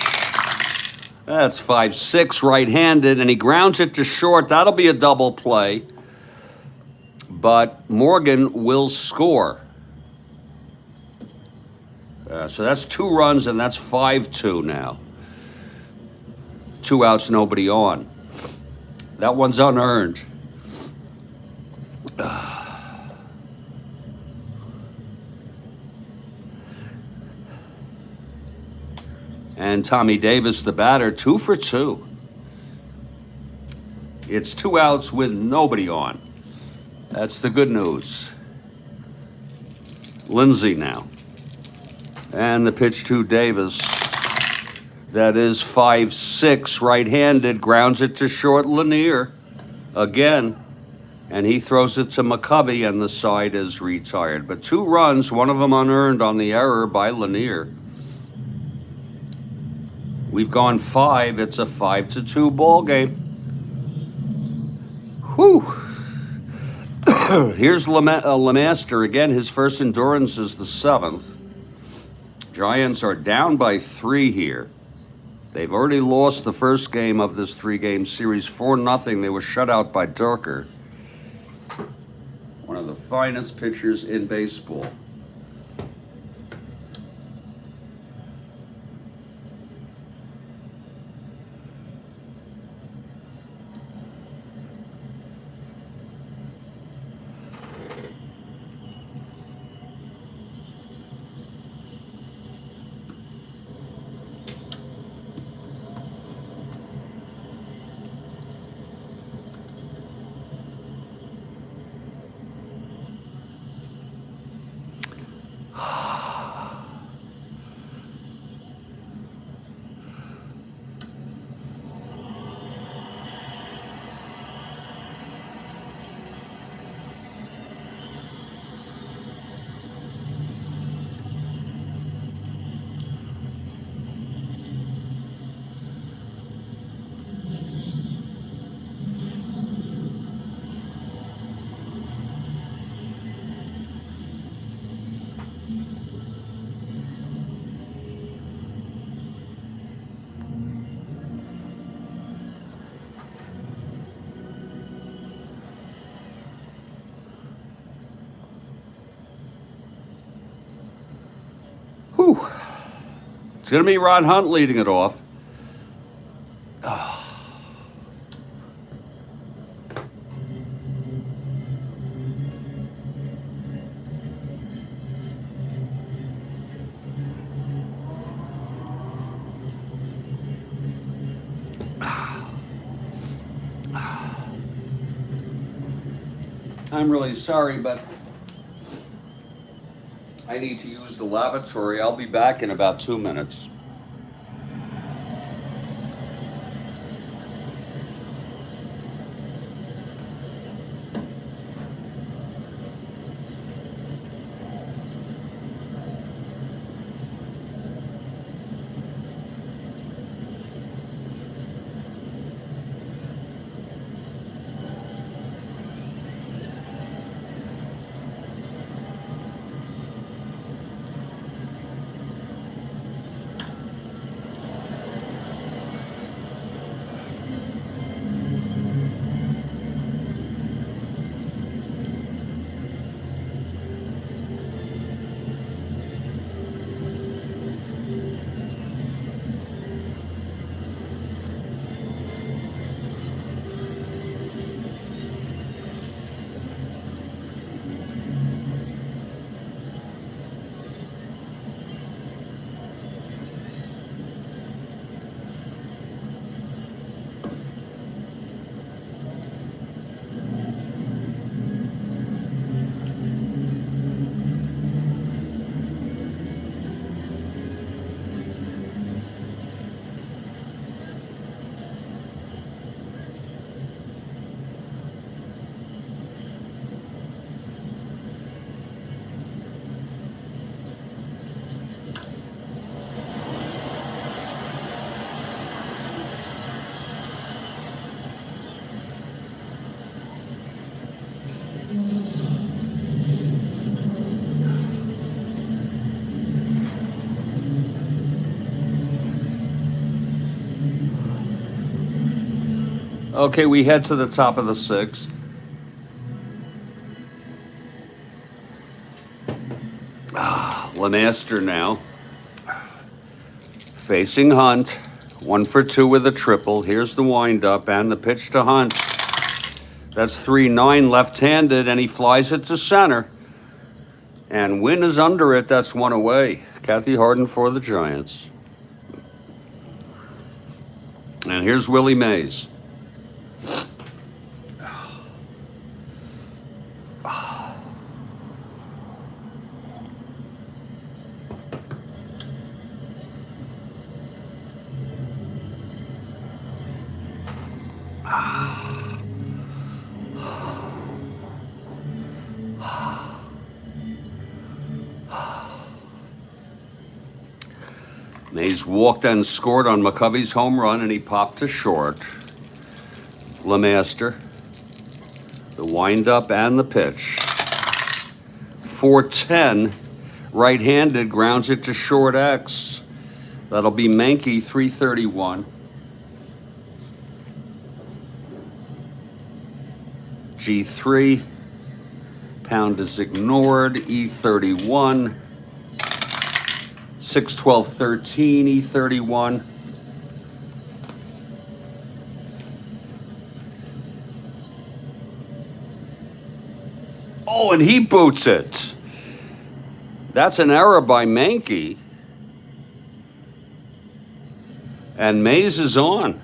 That's 5-6 right-handed, and he grounds it to short. That'll be a double play. But Morgan will score. So that's 2 runs, and that's 5-2 now. 2 outs, nobody on. That one's unearned. And Tommy Davis, the batter, 2 for 2. It's 2 outs with nobody on. That's the good news. Lindsay now. And the pitch to Davis. That is 5-6 right-handed. Grounds it to short Lanier again. And he throws it to McCovey, and the side is retired. But 2 runs, one of them unearned on the error by Lanier. We've gone 5. It's a 5-2 ball game. Whew. Here's LeMaster again. His first endurance is the 7th. Giants are down by 3 here. They've already lost the first game of this 3-game series 4-0. They were shut out by Durker, one of the finest pitchers in baseball. Whew. It's going to be Ron Hunt leading it off. I'm really sorry, but I need to use the lavatory. I'll be back in about 2 minutes. Okay, we head to the top of the 6th. Lemaster now. Facing Hunt. 1 for 2 with a triple. Here's the windup and the pitch to Hunt. That's 3-9 left-handed, and he flies it to center. And Wynn is under it. That's 1 away. Kathy Harden for the Giants. And here's Willie Mays. Mays walked and scored on McCovey's home run, and he popped to short. Lemaster, the windup and the pitch. 4-10, right-handed, grounds it to short X. That'll be Mankey, 331. G3, pound is ignored, E31. 6-12-13, E31. Oh, and he boots it. That's an error by Mankey. And Mays is on.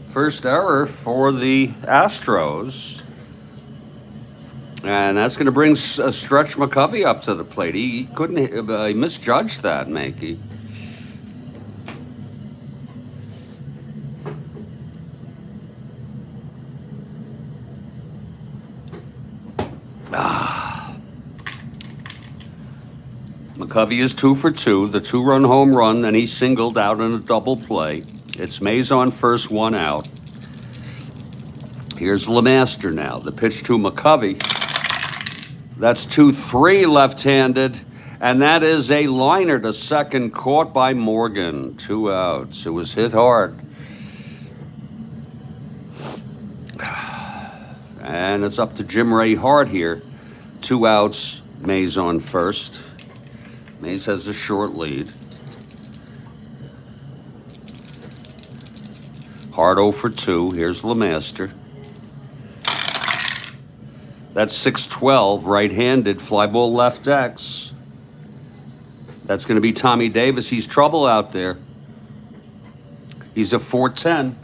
First error for the Astros. And that's going to bring Stretch McCovey up to the plate. He couldn't, he misjudged that, Mankey. McCovey is 2 for 2, the 2-run home run, then he singled out in a double play. It's Mays on first, 1 out. Here's Lemaster now, the pitch to McCovey. That's 2-3 left-handed, and that is a liner to second, caught by Morgan. 2 outs. It was hit hard. And it's up to Jim Ray Hart here. 2 outs, Mays on first. Mays has a short lead. Hart 0 for 2. Here's Lemaster. That's 6-12, right-handed, fly ball left X. That's going to be Tommy Davis. He's trouble out there. He's a 4-10.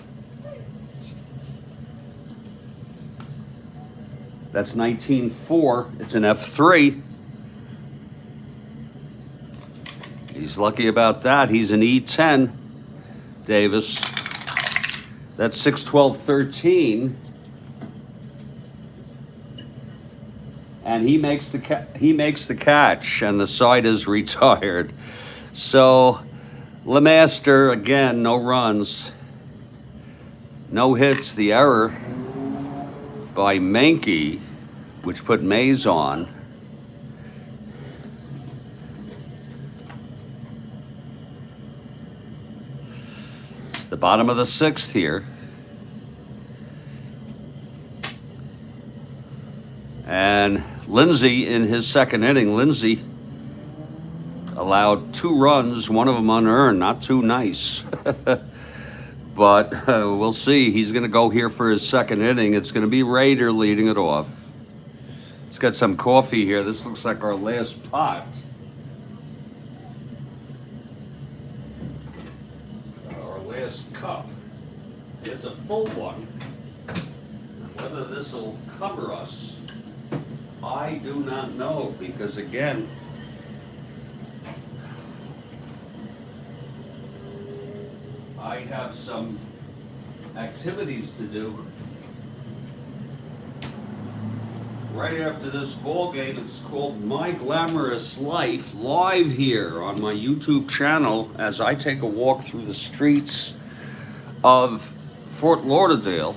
That's 19.4. It's an F3. He's lucky about that. He's an E10, Davis. That's 6.12.13. And he makes the catch, and the side is retired. So LeMaster, again, no runs, no hits. The error by Menke, which put Mays on. It's the bottom of the sixth here. And Lindsay, in his second inning, Lindsay allowed 2 runs, one of them unearned, not too nice. But we'll see. He's going to go here for his second inning. It's going to be Raider leading it off. Let's get some coffee here. This looks like our last pot. Our last cup. It's a full one. Whether this will cover us, I do not know, because again, I have some activities to do right after this ball game. It's called My Glamorous Life, live here on my YouTube channel as I take a walk through the streets of Fort Lauderdale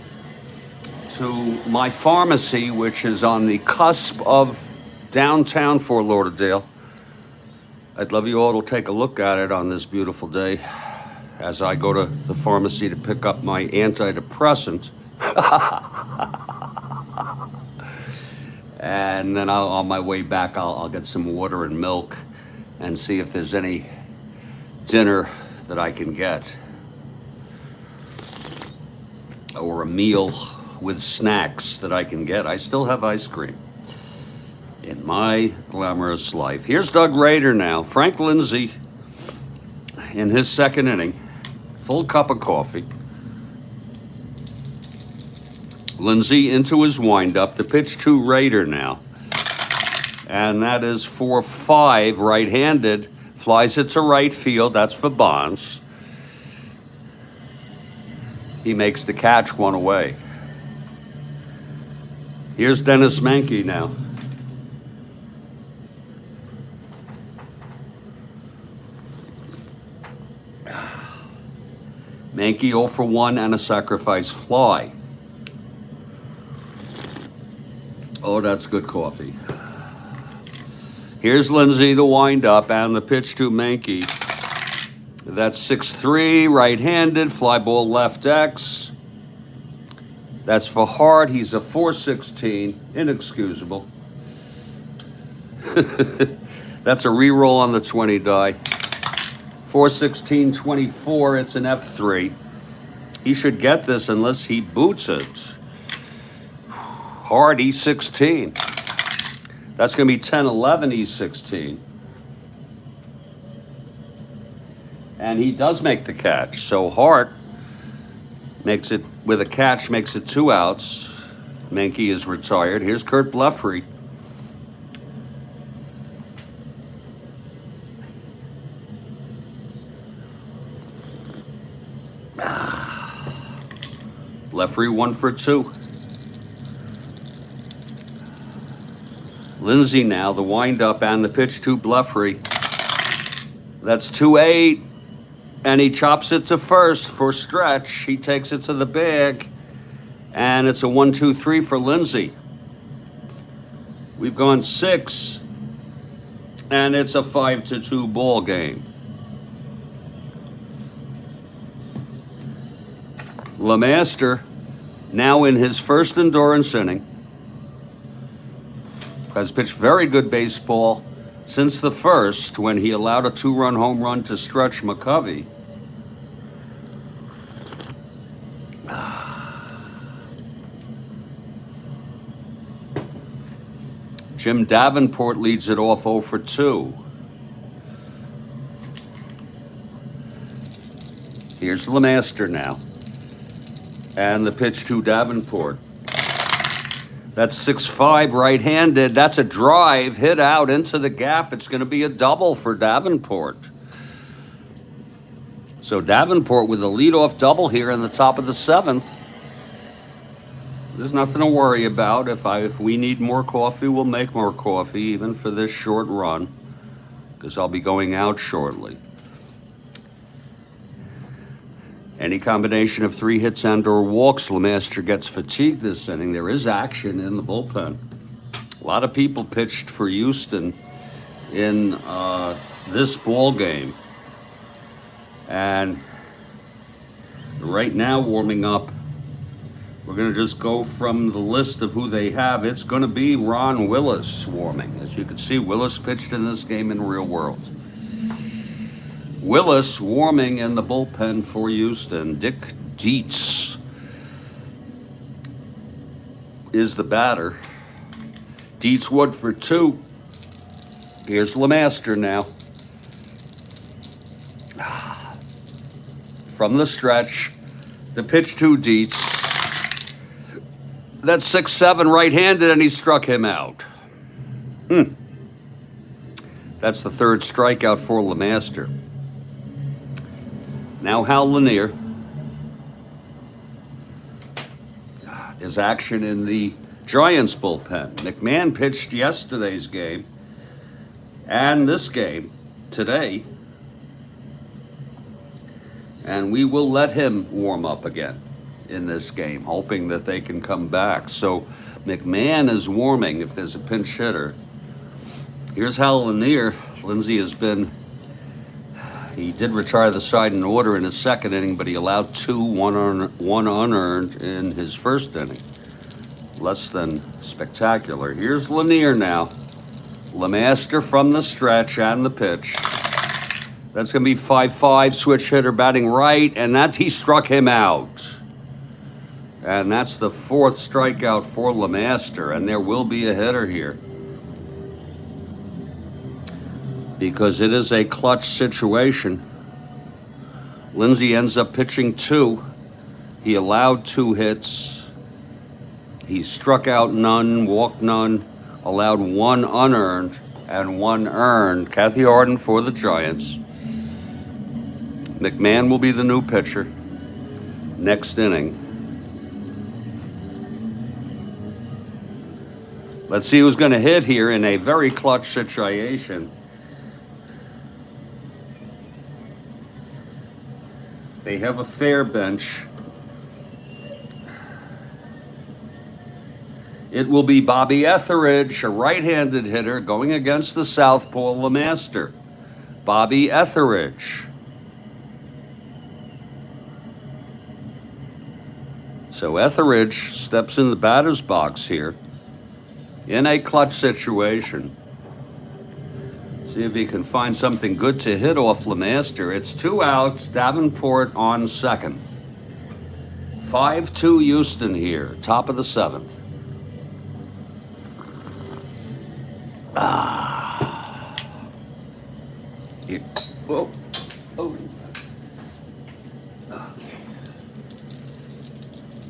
to my pharmacy, which is on the cusp of downtown Fort Lauderdale. I'd love you all to take a look at it on this beautiful day as I go to the pharmacy to pick up my antidepressant. And then on my way back, I'll get some water and milk and see if there's any dinner that I can get, or a meal with snacks that I can get. I still have ice cream in my glamorous life. Here's Doug Rader now. Frank Lindsay in his second inning. Full cup of coffee. Lindsay into his windup. The pitch to Rader now. And that is for 5, right-handed. Flies it to right field. That's for Bonds. He makes the catch, 1 away. Here's Dennis Menke now. Menke 0 for 1 and a sacrifice fly. Oh, that's good coffee. Here's Lindsay, the windup, and the pitch to Menke. That's 6-3, right-handed, fly ball left X. That's for Hart. He's a 4-16, inexcusable. That's a re-roll on the 20 die. 4-16-24, it's an F3. He should get this unless he boots it. Hart, E16. That's going to be 10-11, E16. And he does make the catch. So Hart makes it, with a catch, makes it 2 outs. Menke is retired. Here's Kurt Blefary. Blefary 1 for 2. Lindsay now, the windup and the pitch to Blefary. That's 2-8. And he chops it to first for Stretch. He takes it to the bag. And it's a 1-2-3 for Lindsay. We've gone 6. And it's a 5-2 ball game. LeMaster, now in his first endurance inning, has pitched very good baseball since the first, when he allowed a 2-run home run to Stretch McCovey. Jim Davenport leads it off 0 for 2. Here's LeMaster now. And the pitch to Davenport. That's 6-5 right-handed. That's a drive hit out into the gap. It's going to be a double for Davenport. So Davenport with a leadoff double here in the top of the 7th. There's nothing to worry about. If we need more coffee, we'll make more coffee, even for this short run, because I'll be going out shortly. Any combination of 3 hits and/or walks, LeMaster gets fatigued this inning. There is action in the bullpen. A lot of people pitched for Houston in this ball game. And right now, warming up, we're going to just go from the list of who they have. It's going to be Ron Willis warming. As you can see, Willis pitched in this game in real world. Willis warming in the bullpen for Houston. Dick Dietz is the batter. Dietz wood for 2. Here's LeMaster now. From the stretch, the pitch to Dietz. That's 6-7 right-handed, and he struck him out. That's the 3rd strikeout for LeMaster. Now Hal Lanier. There's action in the Giants bullpen. McMahon pitched yesterday's game and this game today. And we will let him warm up again in this game, hoping that they can come back. So McMahon is warming if there's a pinch hitter. Here's Hal Lanier. Lindsay has been... He did retire the side in order in his 2nd inning, but he allowed 2, one unearned in his 1st inning. Less than spectacular. Here's Lanier now. LeMaster from the stretch and the pitch. That's going to be 5-5, switch hitter batting right, and he struck him out. And that's the 4th strikeout for LeMaster, and there will be a hitter here, because it is a clutch situation. Lindsay ends up pitching 2. He allowed 2 hits. He struck out none, walked none, allowed 1 unearned and 1 earned. Kathy Harden for the Giants. McMahon will be the new pitcher next inning. Let's see who's going to hit here in a very clutch situation. They have a fair bench. It will be Bobby Etheridge, a right-handed hitter, going against the southpaw LeMaster. Bobby Etheridge. So Etheridge steps in the batter's box here in a clutch situation. See if he can find something good to hit off LeMaster. It's 2 outs, Davenport on 2nd. 5-2 Houston here, top of the 7th. Here. Whoa. Oh.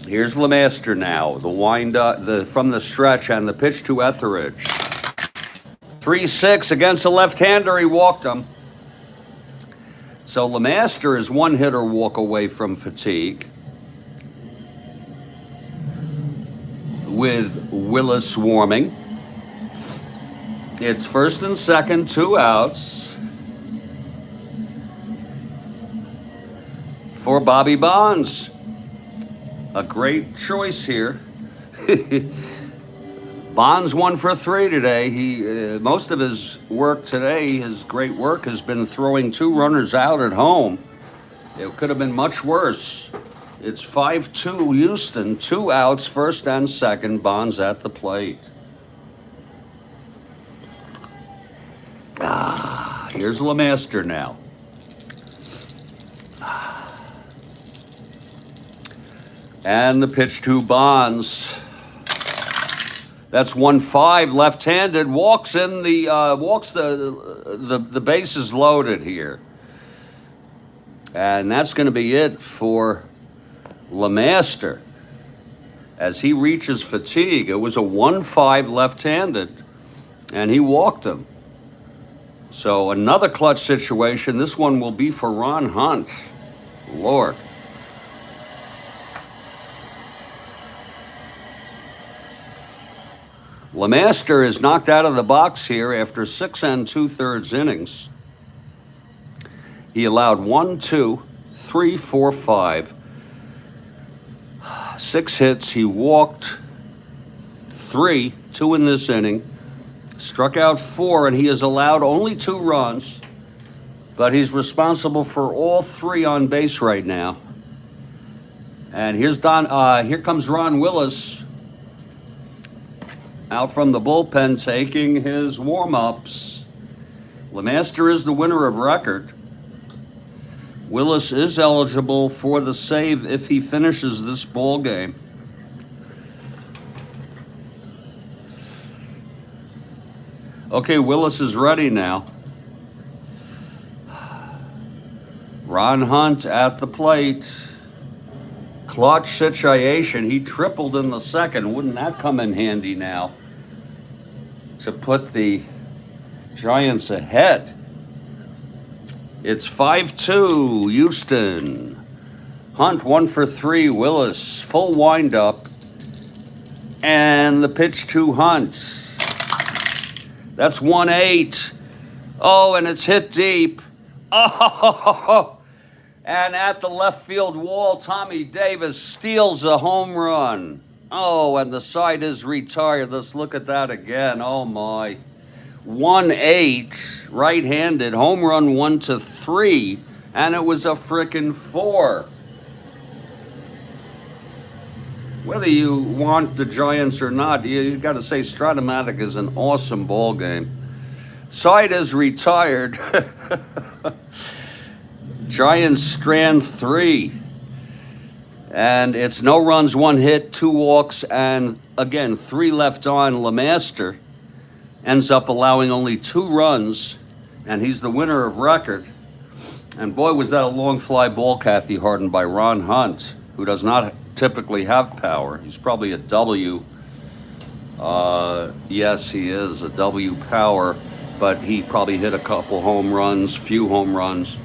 Here's LeMaster now. The wind up, from the stretch and the pitch to Etheridge. 3-6 against a left-hander. He walked him. So LeMaster is 1 hitter walk away from fatigue, with Willis warming. It's 1st and 2nd, 2 outs for Bobby Bonds. A great choice here. Bonds 1 for 3 today. Most of his work today, his great work, has been throwing 2 runners out at home. It could have been much worse. It's 5-2 Houston, 2 outs, 1st and 2nd. Bonds at the plate. Here's LeMaster now. And the pitch to Bonds. That's 1-5 left-handed. Walks in the bases loaded here. And that's going to be it for LeMaster. as he reaches fatigue. It was a 1-5 left-handed, and he walked him. So another clutch situation. This one will be for Ron Hunt. Lord. LeMaster is knocked out of the box here after 6 2/3 innings. He allowed 1, 2, 3, 4, 5, 6 hits. He walked 3, 2 in this inning, struck out 4, and he has allowed only 2 runs, but he's responsible for all 3 on base right now. And here comes Ron Willis out from the bullpen taking his warm-ups. LeMaster is the winner of record. Willis is eligible for the save if he finishes this ball game. Okay, Willis is ready now. Ron Hunt at the plate. Clutch situation. He tripled in the second. Wouldn't that come in handy now to put the Giants ahead? It's 5-2, Houston. Hunt 1 for 3, Willis. Full windup. And the pitch to Hunt. That's 1-8. Oh, and it's hit deep. Oh, and at the left field wall, Tommy Davis steals a home run. Oh, and the side is retired. Let's look at that again. Oh, my. 1-8, right-handed, home run 1-3, and it was a frickin' 4. Whether you want the Giants or not, you got to say Strat-O-Matic is an awesome ball game. Side is retired. Giants strand 3. And it's no runs, 1 hit, 2 walks, and again, 3 left on. LeMaster ends up allowing only 2 runs, and he's the winner of record. And boy, was that a long fly ball, Kathy Harden, by Ron Hunt, who does not typically have power. He's probably a W. Yes, he is a W power, but he probably hit a couple home runs, few home runs,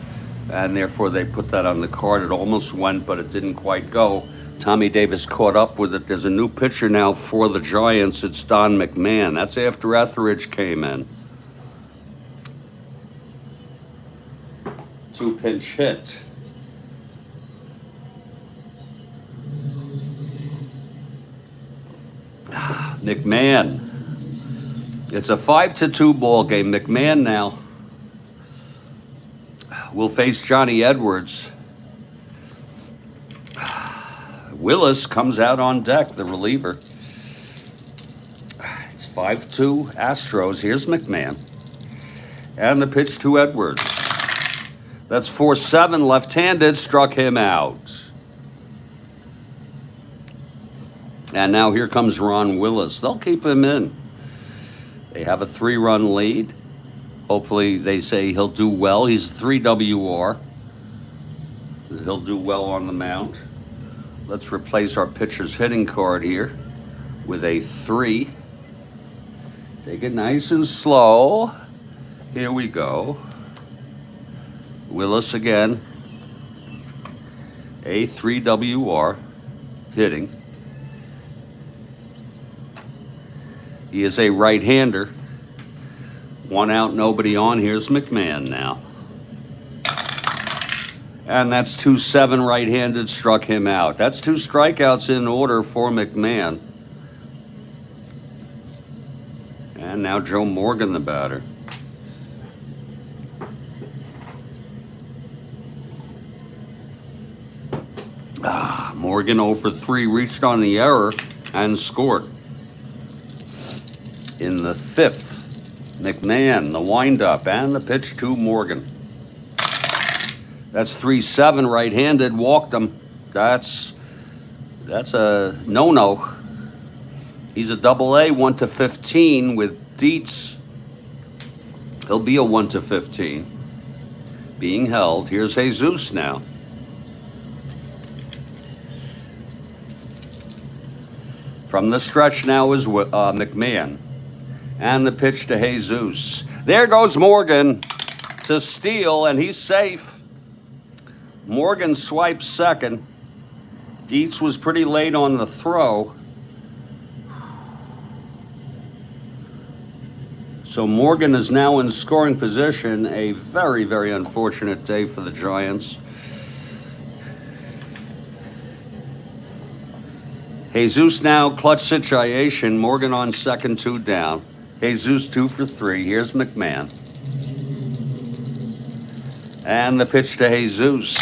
and therefore they put that on the card. It almost went, but it didn't quite go. Tommy Davis caught up with it. There's a new pitcher now for the Giants. It's Don McMahon. That's after Etheridge came in. 2 pinch hit. McMahon. It's a 5-2 ball game. McMahon now will face Johnny Edwards. Willis comes out on deck, the reliever. It's 5-2 Astros. Here's McMahon. And the pitch to Edwards. That's 4-7 left-handed, struck him out. And now here comes Ron Willis. They'll keep him in. They have a 3-run lead. Hopefully they say he'll do well. He's 3 WR. He'll do well on the mound. Let's replace our pitcher's hitting card here with a 3. Take it nice and slow. Here we go. Willis again. A 3 WR hitting. He is a right-hander. 1 out, nobody on. Here's McMahon now. And that's 2-7 right-handed, struck him out. That's 2 strikeouts in order for McMahon. And now Joe Morgan, the batter. Morgan 0 for 3, reached on the error and scored. In the 5th, McMahon, the windup, and the pitch to Morgan. That's 3-7 right-handed, walked him. That's a no-no. He's a AA, 1-15 with Dietz. He'll be a 1-15. Being held. Here's Jesus now. From the stretch now is McMahon. And the pitch to Jesus. There goes Morgan to steal, and he's safe. Morgan swipes second. Dietz was pretty late on the throw. So Morgan is now in scoring position. A very, very unfortunate day for the Giants. Jesus now clutch situation. Morgan on second, 2 down. Jesus 2 for 3. Here's McMahon. And the pitch to Jesus.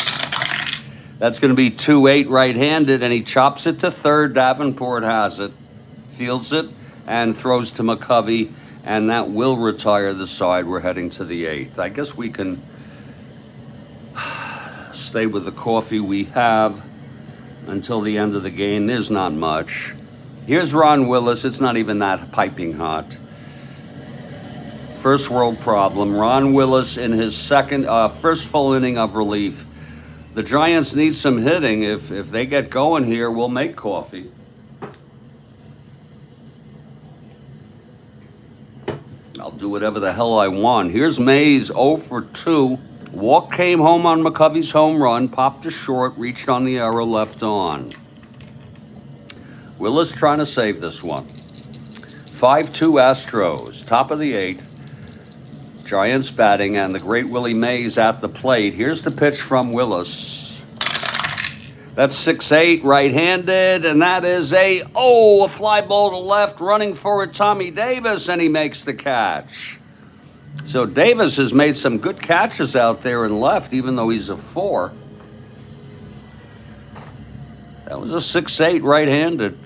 That's going to be 2-8 right-handed, and he chops it to third. Davenport has it, fields it, and throws to McCovey, and that will retire the side. We're heading to the 8th. I guess we can stay with the coffee we have until the end of the game. There's not much. Here's Ron Willis. It's not even that piping hot. First world problem. Ron Willis in his first full inning of relief. The Giants need some hitting. If they get going here, we'll make coffee. I'll do whatever the hell I want. Here's Mays, 0 for 2. Walk came home on McCovey's home run, popped to short, reached on the arrow, left on. Willis trying to save this one. 5-2 Astros, top of the 8th. Giants batting, and the great Willie Mays at the plate. Here's the pitch from Willis. That's 6-8 right-handed, and that is a fly ball to left, running for it, Tommy Davis, and he makes the catch. So Davis has made some good catches out there in left, even though he's a 4. That was a 6-8 right-handed.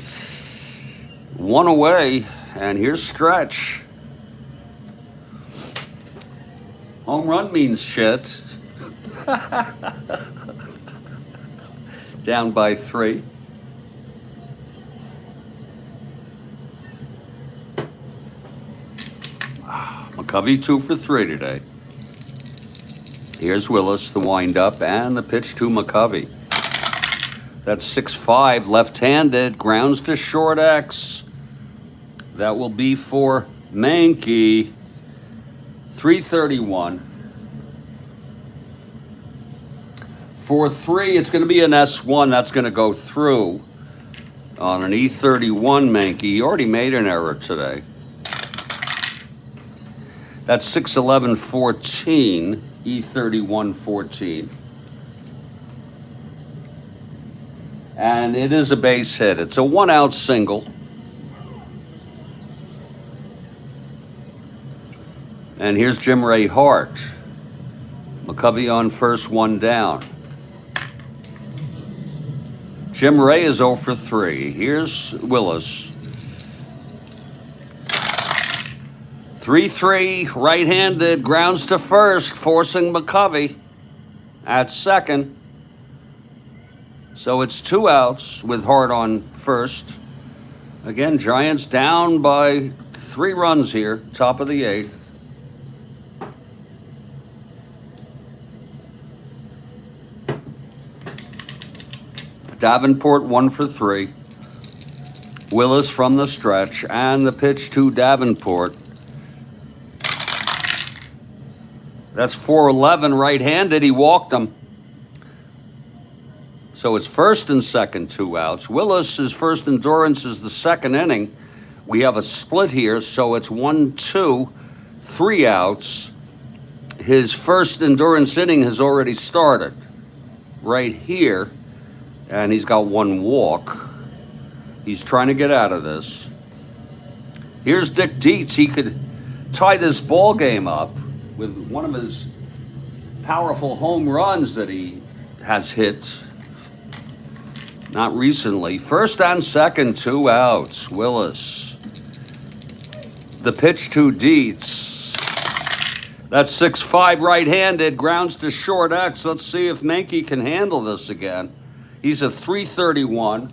1 away, and here's Stretch. Home run means shit. Down by 3. McCovey 2 for 3 today. Here's Willis, the windup, and the pitch to McCovey. That's 6-5, left-handed, grounds to short X. That will be for Mankey. 331. For 3, it's going to be an S1. That's going to go through on an E31 Mankey. He already made an error today. That's 6-11-14, E31-14. And it is a base hit. It's a 1-out single. And here's Jim Ray Hart. McCovey on first, 1 down. Jim Ray is 0 for 3. Here's Willis. 3-3, right-handed, grounds to first, forcing McCovey at second. So it's 2 outs with Hart on first. Again, Giants down by 3 runs here, top of the 8th. Davenport 1 for 3. Willis from the stretch, and the pitch to Davenport. That's 4-11 right-handed. He walked him. So it's first and second, 2 outs. Willis's first endurance is the second inning. We have a split here, so it's 1-2, 3 outs. His first endurance inning has already started right here, and he's got 1 walk. He's trying to get out of this. Here's Dick Dietz. He could tie this ball game up with one of his powerful home runs that he has hit. Not recently. First and second, 2 outs. Willis. The pitch to Dietz. That's 6-5 right-handed. Grounds to short X. Let's see if Mankey can handle this again. He's a 331.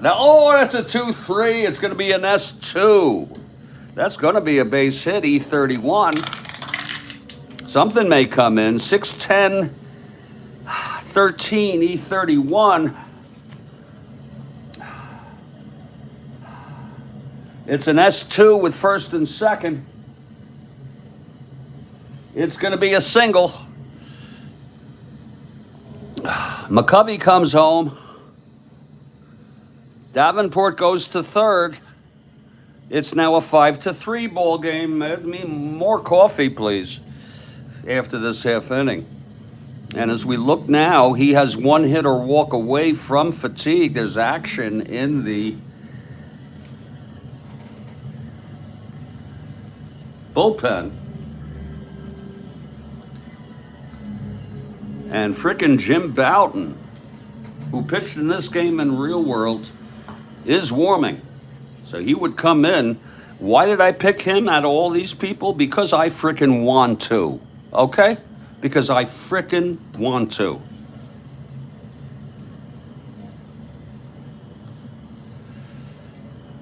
Now, that's a 2-3. It's going to be an S2. That's going to be a base hit, E31. Something may come in. 6-10, 13, E31. It's an S2 with first and second. It's going to be a single. McCovey comes home. Davenport goes to third. It's now a 5-3 ball game. I mean, more coffee, please, after this half inning. And as we look now, he has one hit or walk away from fatigue. There's action in the bullpen. And frickin' Jim Bouton, who pitched in this game in real world, is warming. So he would come in. Why did I pick him out of all these people? Because I frickin' want to, okay? Because I frickin' want to.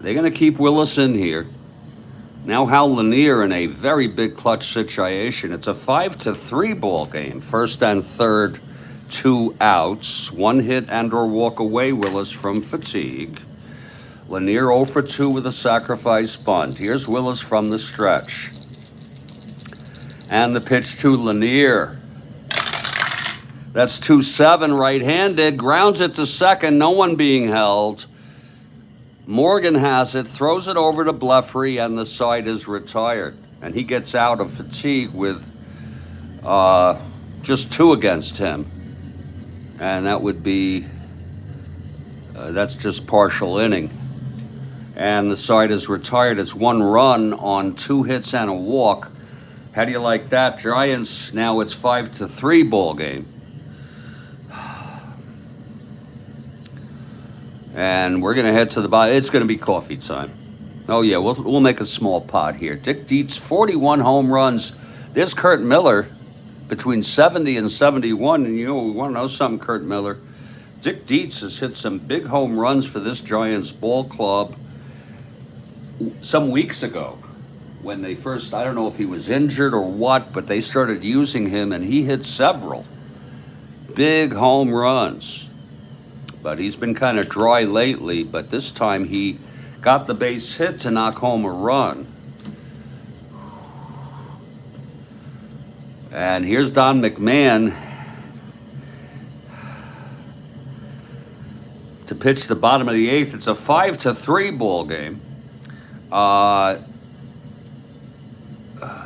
They're going to keep Willis in here. Now Hal Lanier in a very big clutch situation. It's a 5-3 ball game. First and third, 2 outs. One hit and or walk away Willis from fatigue. Lanier 0 for 2 with a sacrifice bunt. Here's Willis from the stretch. And the pitch to Lanier. That's 2-7 right-handed. Grounds it to second. No one being held. Morgan has it, throws it over to Blefary, and the side is retired. And he gets out of fatigue with just 2 against him. And that would be, that's just partial inning. And the side is retired. It's 1 run on 2 hits and a walk. How do you like that? Giants, now it's 5-3 ball game. And we're going to head to the bottom. It's going to be coffee time. Oh, yeah, we'll make a small pot here. Dick Dietz, 41 home runs. There's Kurt Miller between 70 and 71. And, you know, we want to know something, Kurt Miller. Dick Dietz has hit some big home runs for this Giants ball club some weeks ago when they first, I don't know if he was injured or what, but they started using him, and he hit several big home runs. But he's been kind of dry lately, but this time he got the base hit to knock home a run. And here's Don McMahon to pitch the bottom of the 8th. It's a 5-3 ball game.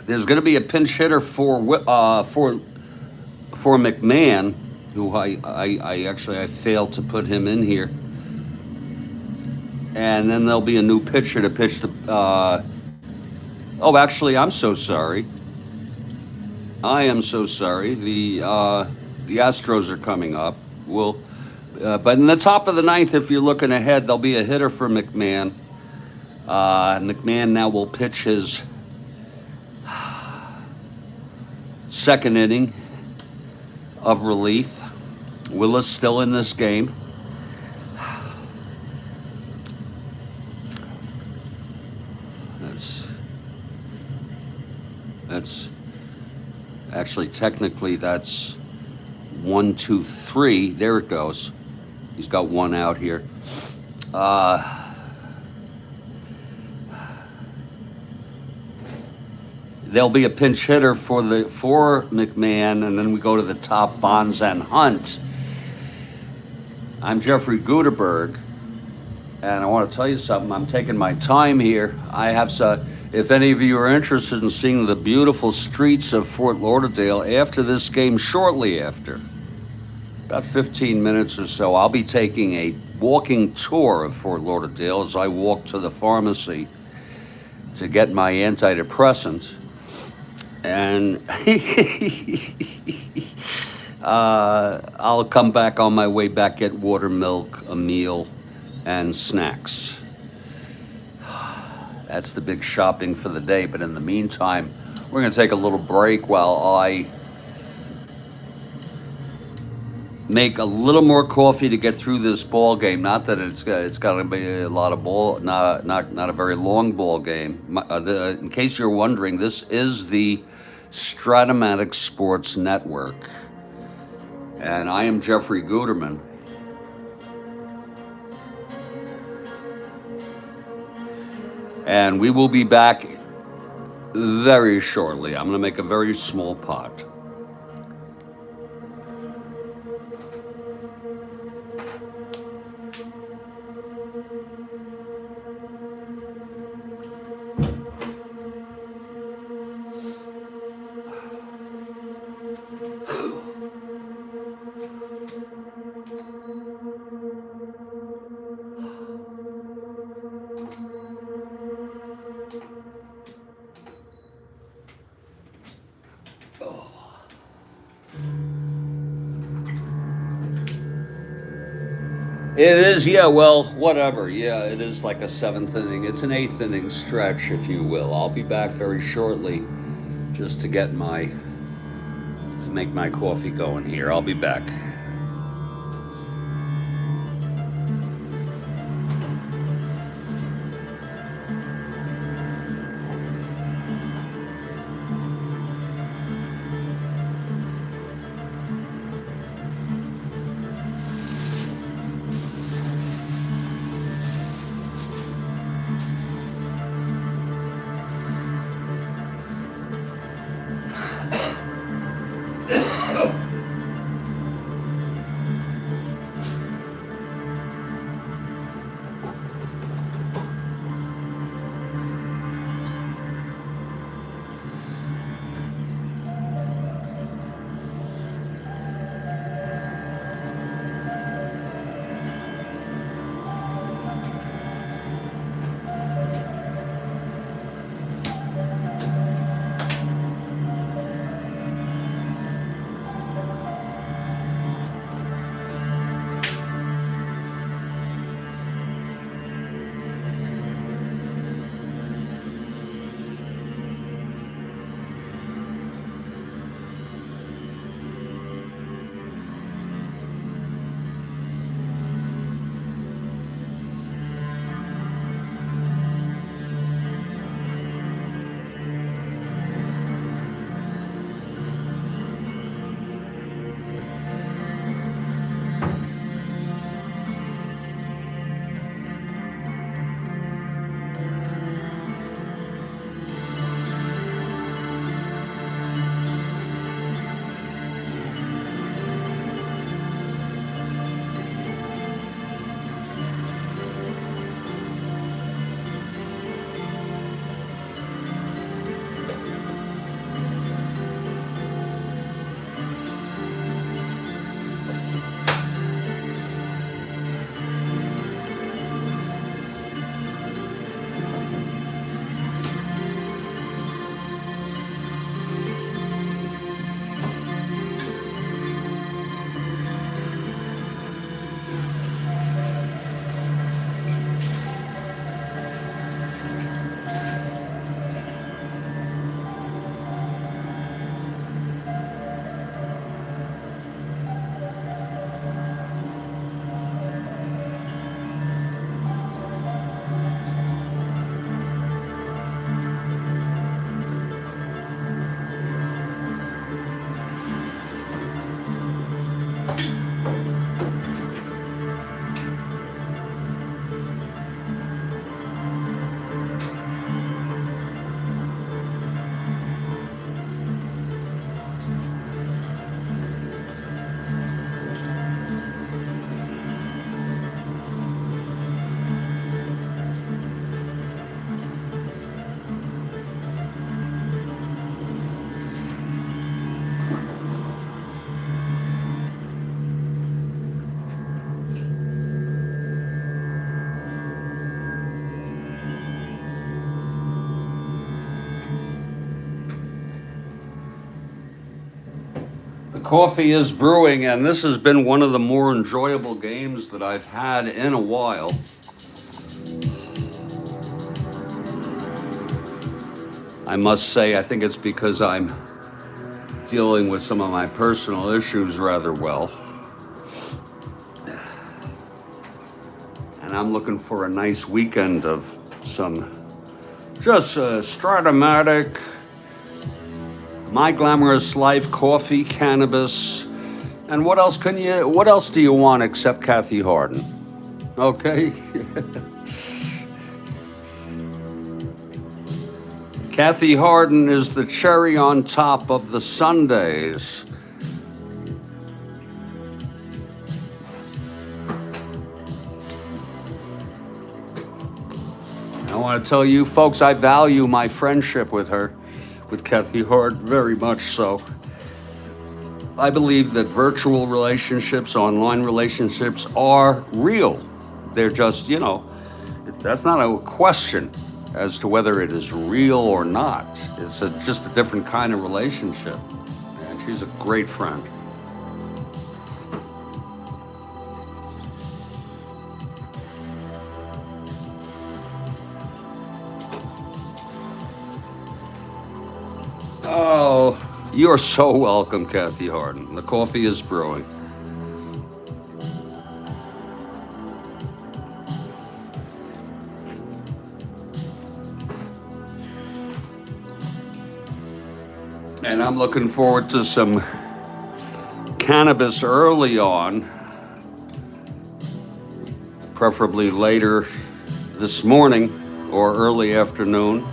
There's going to be a pinch hitter for McMahon, who I failed to put him in here. And then there'll be a new pitcher to pitch the, oh, actually, I'm so sorry. I am so sorry. The Astros are coming up. But in the top of the 9th, if you're looking ahead, there'll be a hitter for McMahon. McMahon now will pitch his second inning of relief. Willis still in this game. That's actually, technically, that's 1, 2, 3. There it goes. He's got 1 out here. There'll be a pinch hitter for McMahon, and then we go to the top, Bonds and Hunt. I'm Jeffrey Guterberg, and I want to tell you something. I'm taking my time here. I have if any of you are interested in seeing the beautiful streets of Fort Lauderdale after this game, shortly after, about 15 minutes or so, I'll be taking a walking tour of Fort Lauderdale as I walk to the pharmacy to get my antidepressant. And I'll come back on my way back, get water, milk, a meal, and snacks. That's the big shopping for the day. But in the meantime, we're going to take a little break while I make a little more coffee to get through this ball game. Not that it's got to be a lot of ball, not a very long ball game. In case you're wondering, this is the Strat-O-Matic Sports Network, and I am Jeffrey Guterman. And we will be back very shortly. I'm going to make a very small pot. It is, yeah, well, whatever. Yeah, it is like a seventh inning. It's an eighth inning stretch, if you will. I'll be back very shortly just to make my coffee going here. I'll be back. Coffee is brewing, and this has been one of the more enjoyable games that I've had in a while. I must say, I think it's because I'm dealing with some of my personal issues rather well. And I'm looking for a nice weekend of some just Strat-O-Matic, My Glamorous Life, coffee, cannabis, and what else do you want except Kathy Harden? Okay. Kathy Harden is the cherry on top of the sundaes. I want to tell you folks, I value my friendship with her, with Kathy Harden, very much so. I believe that virtual relationships, online relationships are real. They're just, that's not a question as to whether it is real or not. It's just a different kind of relationship. And she's a great friend. Oh, you're so welcome, Kathy Harden. The coffee is brewing. And I'm looking forward to some cannabis early on, preferably later this morning or early afternoon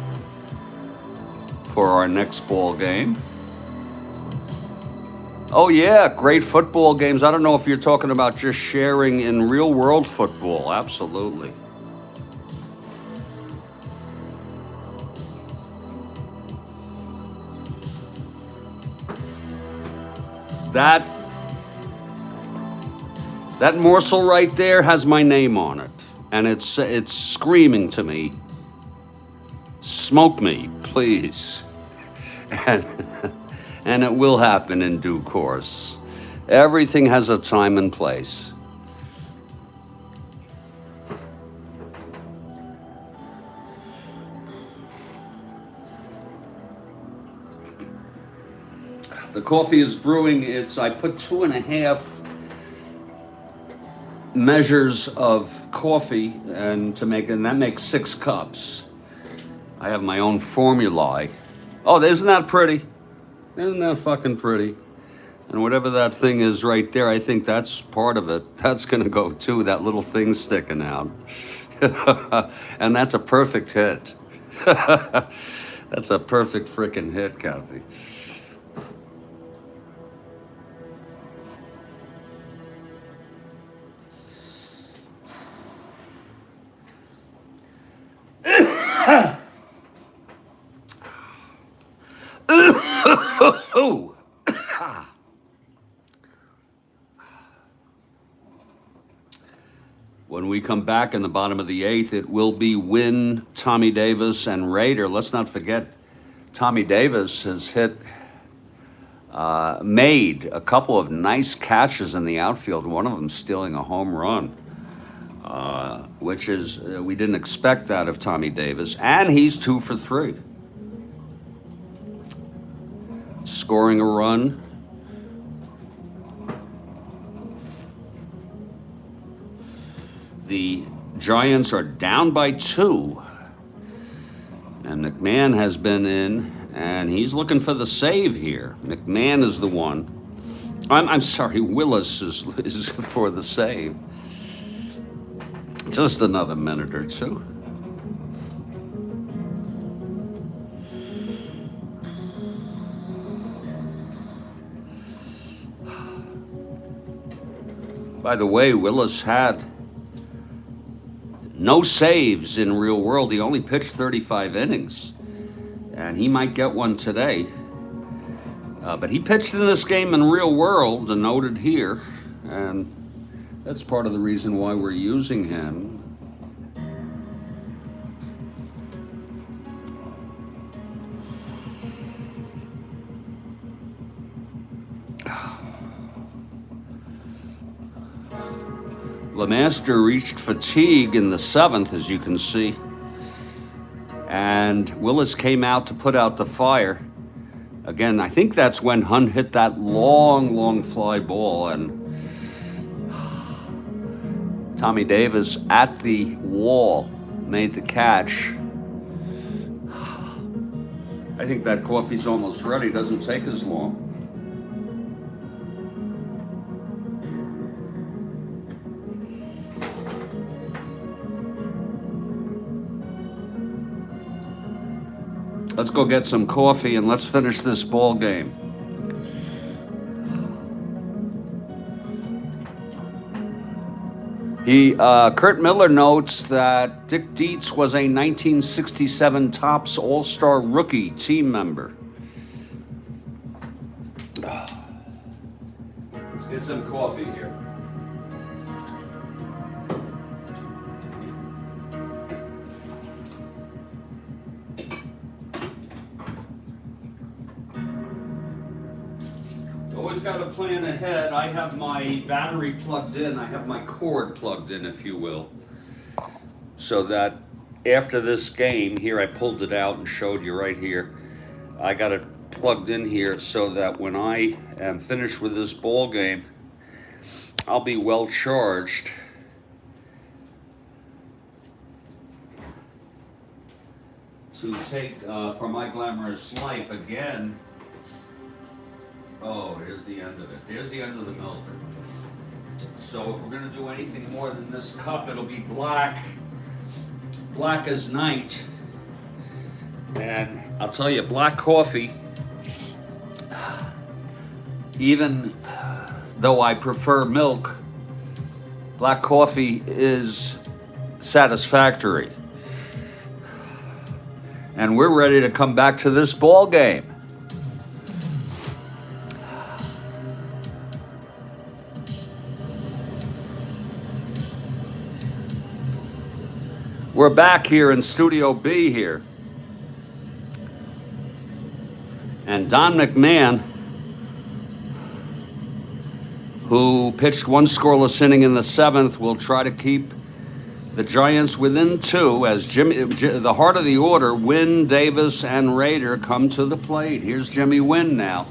for our next ball game. Oh yeah, great football games. I don't know if you're talking about just sharing in real world football. Absolutely. That morsel right there has my name on it, and it's screaming to me, smoke me, please. And it will happen in due course. Everything has a time and place. The coffee is brewing. I put 2.5 measures of coffee and that makes 6 cups. I have my own formulae. Oh, isn't that pretty? Isn't that fucking pretty? And whatever that thing is right there, I think that's part of it. That's gonna go too, that little thing sticking out. And that's a perfect hit. That's a perfect frickin' hit, Kathy. When we come back in the bottom of the 8th, it will be Wynn, Tommy Davis, and Raider. Let's not forget, Tommy Davis has made a couple of nice catches in the outfield, one of them stealing a home run, which is, we didn't expect that of Tommy Davis, and he's 2 for 3. Scoring a run. The Giants are down by 2. And McMahon has been in, and he's looking for the save here. McMahon is the one. I'm sorry, Willis is for the save. Just another minute or two. By the way, Willis had no saves in real world. He only pitched 35 innings, and he might get one today. But he pitched in this game in real world, denoted here, and that's part of the reason why we're using him. LeMaster reached fatigue in the 7th, as you can see, and Willis came out to put out the fire. Again, I think that's when Hunt hit that long fly ball, and Tommy Davis at the wall made the catch. I think that coffee's almost ready. Doesn't take as long. Let's go get some coffee and let's finish this ball game. Kurt Miller notes that Dick Dietz was a 1967 Topps All-Star Rookie team member. Let's get some coffee here. Always got to plan ahead. I have my battery plugged in. I have my cord plugged in, if you will. So that after this game, here I pulled it out and showed you right here. I got it plugged in here so that when I am finished with this ball game, I'll be well charged. To take For My Glamorous Life again. Oh, here's the end of it. There's the end of the milker. So if we're going to do anything more than this cup, it'll be black. Black as night. And I'll tell you, black coffee, even though I prefer milk, black coffee is satisfactory. And we're ready to come back to this ball game. We're back here in Studio B here. And Don McMahon, who pitched one scoreless inning in the seventh, will try to keep the Giants within two as the heart of the order, Wynn, Davis, and Rader come to the plate. Here's Jimmy Wynn now.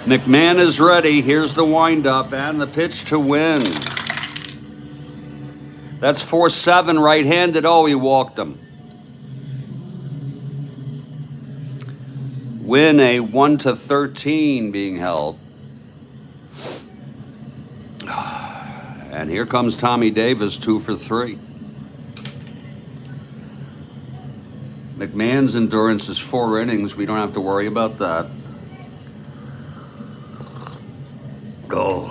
McMahon is ready. Here's the windup and the pitch to Wynn. That's 4-7 right-handed. Oh, he walked him. Wynn a 1-13 being held. And here comes Tommy Davis, 2 for 3. McMahon's endurance is 4 innings. We don't have to worry about that. Oh,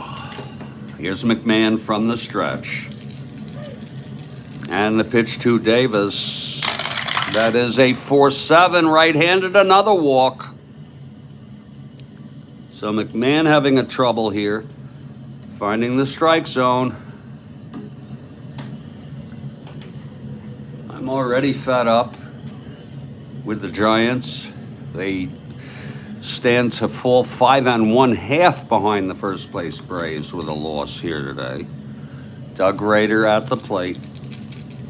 here's McMahon from the stretch. And the pitch to Davis. That is a 4-7 right-handed, another walk. So McMahon having a trouble here, finding the strike zone. I'm already fed up with the Giants. They stand to fall 5 1/2 behind the first place Braves with a loss here today. Doug Rader at the plate.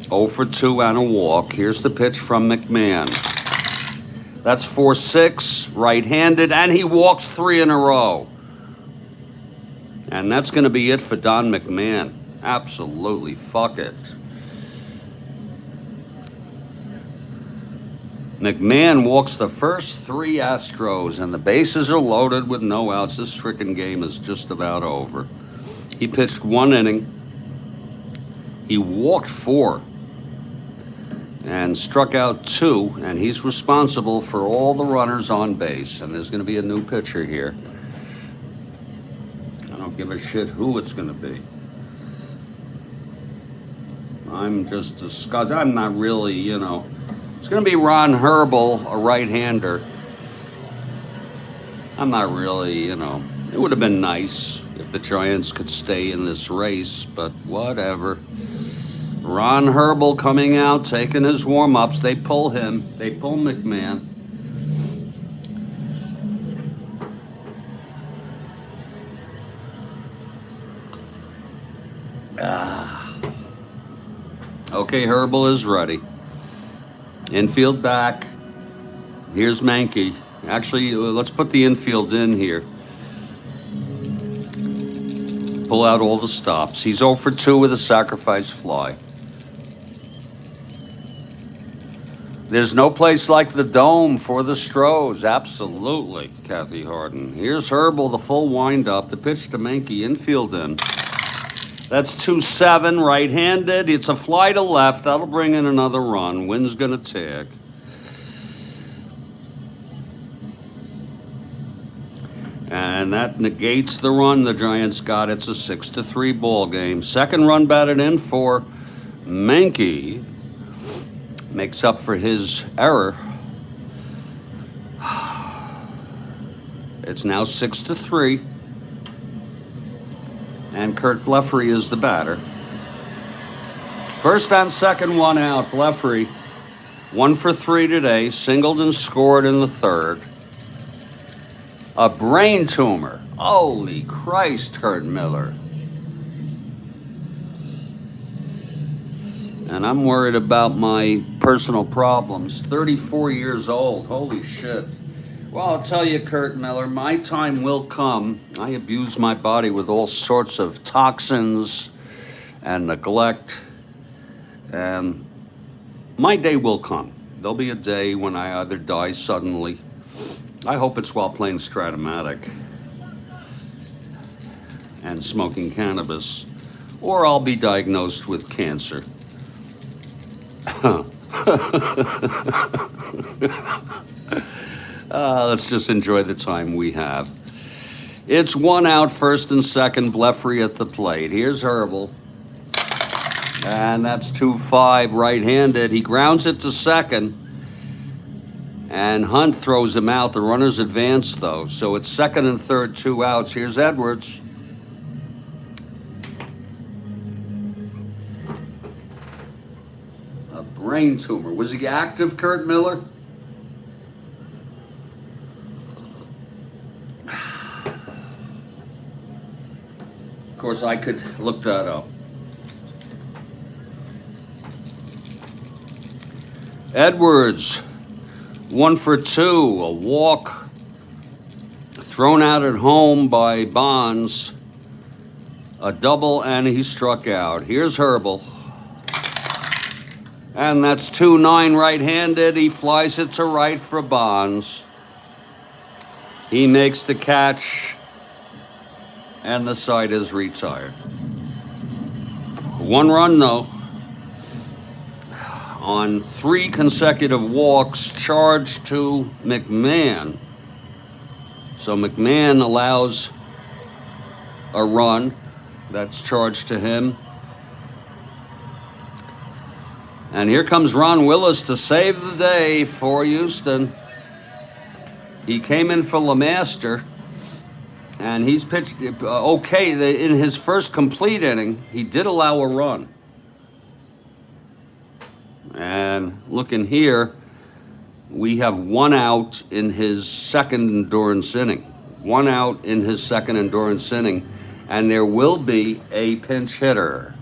0 for 2 and a walk. Here's the pitch from McMahon. That's 4-6, right-handed, and he walks 3 in a row. And that's going to be it for Don McMahon. Absolutely, fuck it. McMahon walks the first 3 Astros, and the bases are loaded with no outs. This frickin' game is just about over. He pitched 1 inning. He walked 4 and struck out 2, and he's responsible for all the runners on base. And there's going to be a new pitcher here. I don't give a shit who it's going to be. I'm just disgusted. I'm not really, you know. It's going to be Ron Herbel, a right-hander. I'm not really, you know. It would have been nice if the Giants could stay in this race, but whatever. Ron Herbel coming out, taking his warm-ups. They pull him. They pull McMahon. Okay, Herbel is ready. Infield back. Here's Mankey. Actually, let's put the infield in here. Pull out all the stops. He's 0 for 2 with a sacrifice fly. There's no place like the Dome for the Stros. Absolutely, Kathy Harden. Here's Herbal, the full windup. The pitch to Menke, infield in. That's 2-7, right-handed. It's a fly to left. That'll bring in another run. Wind's going to tick. And that negates the run the Giants got. It's a 6-3 ball game. Second run batted in for Menke. Makes up for his error. It's now 6-3. And Kurt Blefary is the batter. First and second, one out. Blefary, 1 for 3 today. Singled and scored in the third. A brain tumor. Holy Christ, Kurt Miller. And I'm worried about my personal problems. 34 years old. Holy shit. Well, I'll tell you, Kurt Miller, my time will come. I abuse my body with all sorts of toxins and neglect. And my day will come. There'll be a day when I either die suddenly. I hope it's while playing Strat-O-Matic and smoking cannabis, or I'll be diagnosed with cancer. Let's just enjoy the time we have. It's 1 out, first and second, Blefary at the plate. Here's Herbal. And that's 2-5, right-handed. He grounds it to second. And Hunt throws him out. The runners advance, though. So it's second and third, 2 outs. Here's Edwards. A brain tumor. Was he active, Kurt Miller? Of course, I could look that up. Edwards, 1 for 2, a walk thrown out at home by Bonds, a double, and he struck out. Here's Herbal. And that's 2-9 right-handed. He flies it to right for Bonds. He makes the catch, and the side is retired. 1 run, though. On 3 consecutive walks, charged to McMahon. So McMahon allows a run that's charged to him. And here comes Ron Willis to save the day for Houston. He came in for LeMaster, and he's pitched okay. In his first complete inning, he did allow a run. And looking here, we have 1 out in his second endurance inning. 1 out in his second endurance inning. And there will be a pinch hitter.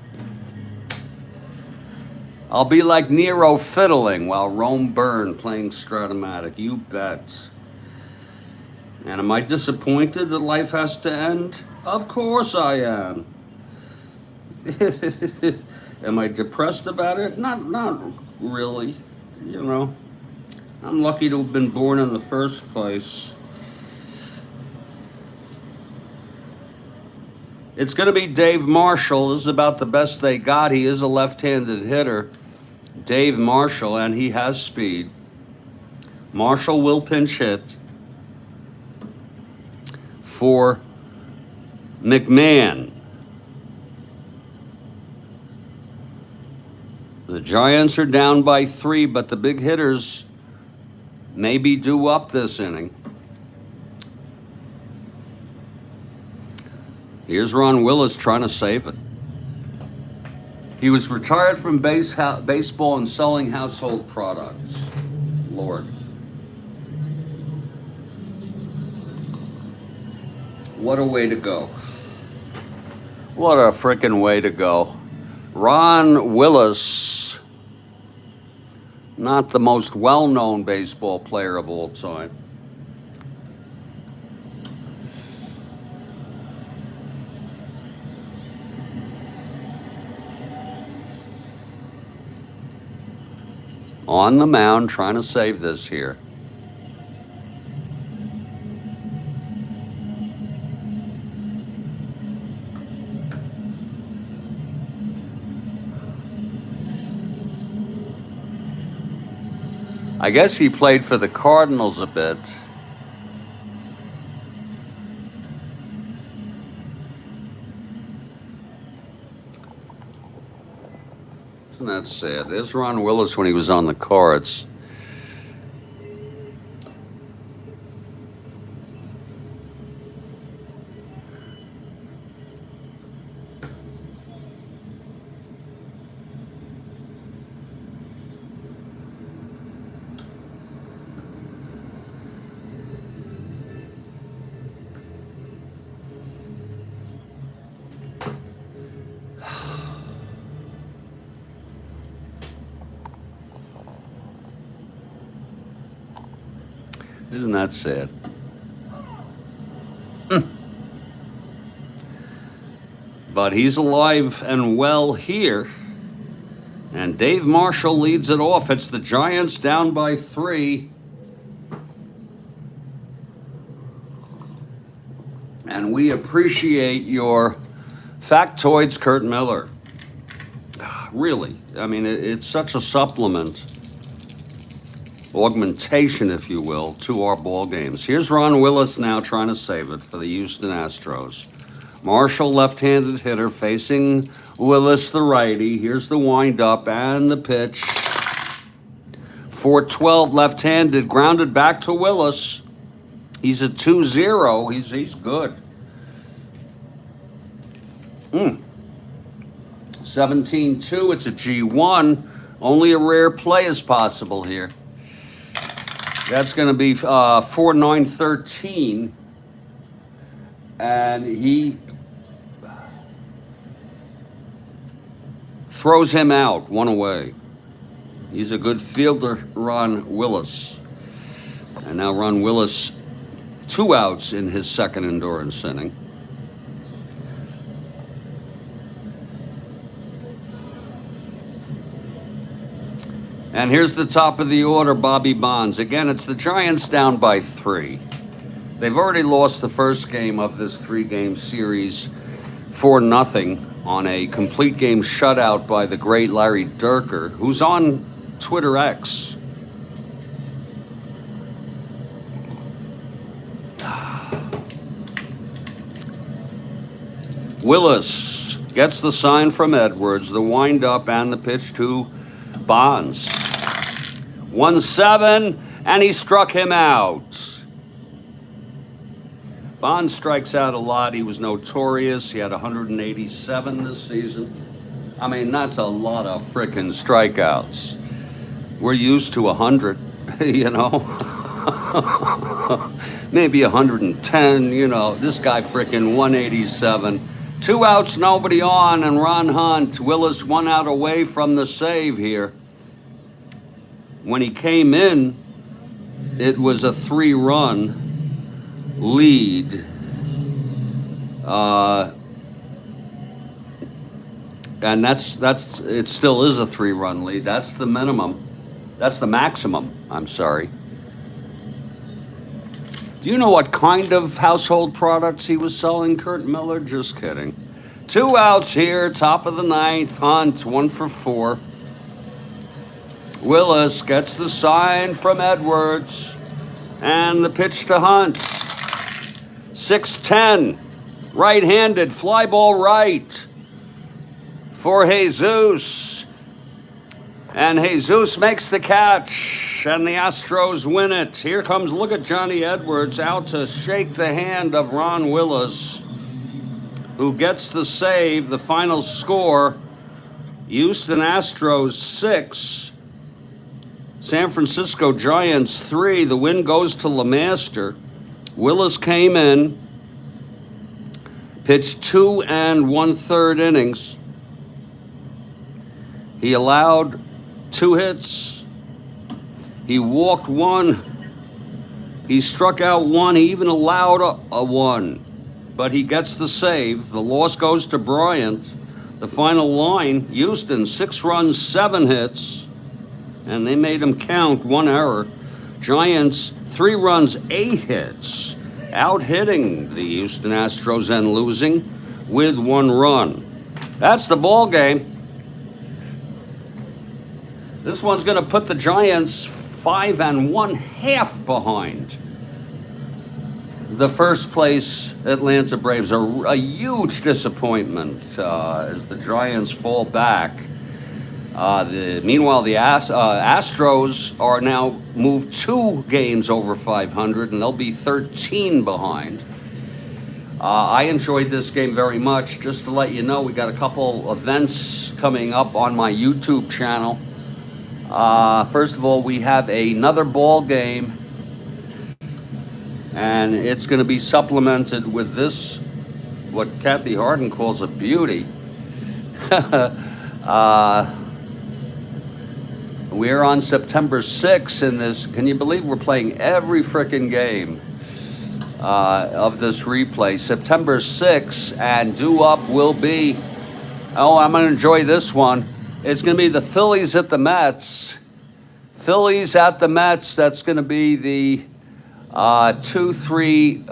I'll be like Nero fiddling while Rome Byrne playing Strat-O-Matic. You bet. And am I disappointed that life has to end? Of course I am. Am I depressed about it? Not really. You know, I'm lucky to have been born in the first place. It's going to be Dave Marshall. This is about the best they got. He is a left-handed hitter, Dave Marshall, and he has speed. Marshall will pinch hit for McMahon. The Giants are down by 3, but the big hitters may be due up this inning. Here's Ron Willis trying to save it. He was retired from baseball and selling household products. Lord. What a way to go. What a frickin' way to go. Ron Willis, not the most well-known baseball player of all time. on the mound trying to save this here. I guess he played for the Cardinals a bit. Isn't that sad? There's Ron Willis when he was on the Cards. Isn't that sad? But he's alive and well here. And Dave Marshall leads it off. It's the Giants down by 3. And we appreciate your factoids, Kurt Miller. Really, I mean, it's such a supplement. Augmentation, if you will, to our ball games. Here's Ron Willis now trying to save it for the Houston Astros. Marshall, left-handed hitter, facing Willis, the righty. Here's the wind-up and the pitch. 4-12, left-handed, grounded back to Willis. He's a 2-0. He's good. 17-2, it's a G1. Only a rare play is possible here. That's going to be 4-9-13. And he throws him out, 1 away. He's a good fielder, Ron Willis. And now Ron Willis, 2 outs in his second endurance inning. And here's the top of the order, Bobby Bonds. Again, it's the Giants down by 3. They've already lost the first game of this 3-game series 4-0 on a complete game shutout by the great Larry Durker, who's on Twitter X. Willis gets the sign from Edwards, the wind-up and the pitch to Bonds. 1-7, and he struck him out. Bonds strikes out a lot. He was notorious. He had 187 this season. I mean, that's a lot of frickin' strikeouts. We're used to 100, you know. Maybe 110, you know. This guy frickin' 187. 2 outs, nobody on, and Ron Hunt. Willis 1 out away from the save here. When he came in, it was a 3-run lead. And that's it still is a 3-run lead. That's the minimum. That's the maximum, I'm sorry. Do you know what kind of household products he was selling, Kurt Miller? Just kidding. 2 outs here, top of the 9th. Hunt, 1 for 4. Willis gets the sign from Edwards. And the pitch to Hunt. 6-10. Right-handed, fly ball right for Jesus. And Jesus makes the catch, and the Astros win it. Here comes, look at Johnny Edwards out to shake the hand of Ron Willis, who gets the save. The final score, Houston Astros 6, San Francisco Giants 3. The win goes to LeMaster. Willis came in, pitched 2 1/3 innings. He allowed 2 hits. He walked 1. He struck out 1. He even allowed a 1. But he gets the save. The loss goes to Bryant. The final line, Houston, 6 runs, 7 hits. and they made them count. 1 error. Giants, 3 runs, 8 hits, out hitting the Houston Astros and losing with 1 run. That's the ball game. This one's going to put the Giants 5 1/2 behind the first place Atlanta Braves. A huge disappointment as the Giants fall back. Meanwhile, the Astros are now moved 2 games over 500, and they'll be 13 behind. I enjoyed this game very much. Just to let you know, we got a couple events coming up on my YouTube channel. First of all, we have another ball game, and it's going to be supplemented with this, what Kathy Harden calls a beauty. We're on September 6th in this. Can you believe we're playing every frickin' game of this replay? September 6th, and due up will be, I'm going to enjoy this one. It's going to be the Phillies at the Mets. Phillies at the Mets. That's going to be the 2-3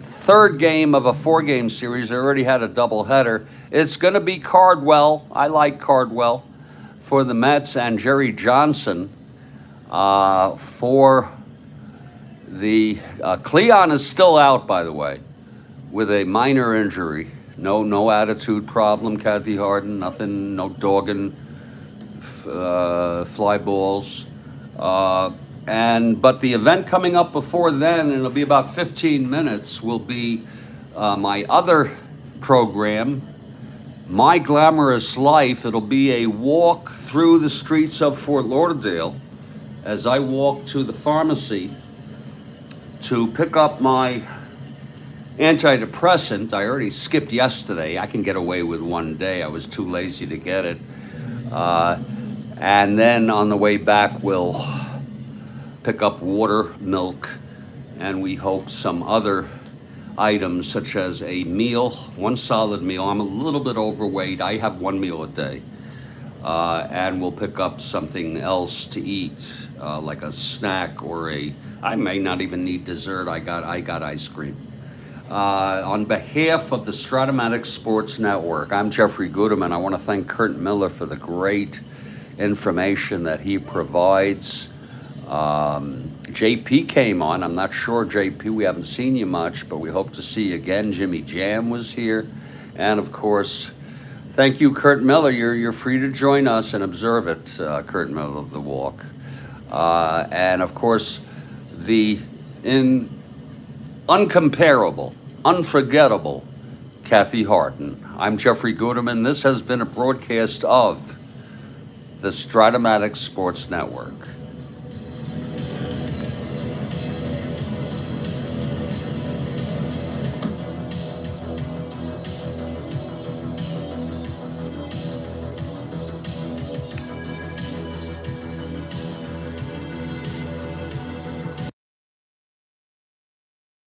third game of a 4-game series. They already had a doubleheader. It's going to be Cardwell. I like Cardwell for the Mets, and Jerry Johnson for the Cleon is still out, by the way, with a minor injury. No attitude problem, Kathy Harden. Nothing, no dogging fly balls. But the event coming up before then, and it'll be about 15 minutes, will be my other program, My Glamorous Life. It'll be a walk through the streets of Fort Lauderdale as I walk to the pharmacy to pick up my antidepressant. I already skipped yesterday. I can get away with 1 day. I was too lazy to get it. And then on the way back, we'll pick up water, milk, and we hope some other items such as a meal, 1 solid meal. I'm a little bit overweight. I have 1 meal a day. And we'll pick up something else to eat, like a snack or I may not even need dessert. I got ice cream. On behalf of the Strat-O-Matic Sports Network, I'm Jeffrey Guterman. I want to thank Kurt Miller for the great information that he provides. JP came on. I'm not sure, JP, we haven't seen you much, but we hope to see you again. Jimmy Jam was here. And of course, thank you, Kurt Miller. You're free to join us and observe it, Kurt Miller of the walk. And of course, the uncomparable, unforgettable Kathy Harden. I'm Jeffrey Guterman. This has been a broadcast of the Strat-O-Matic Sports Network.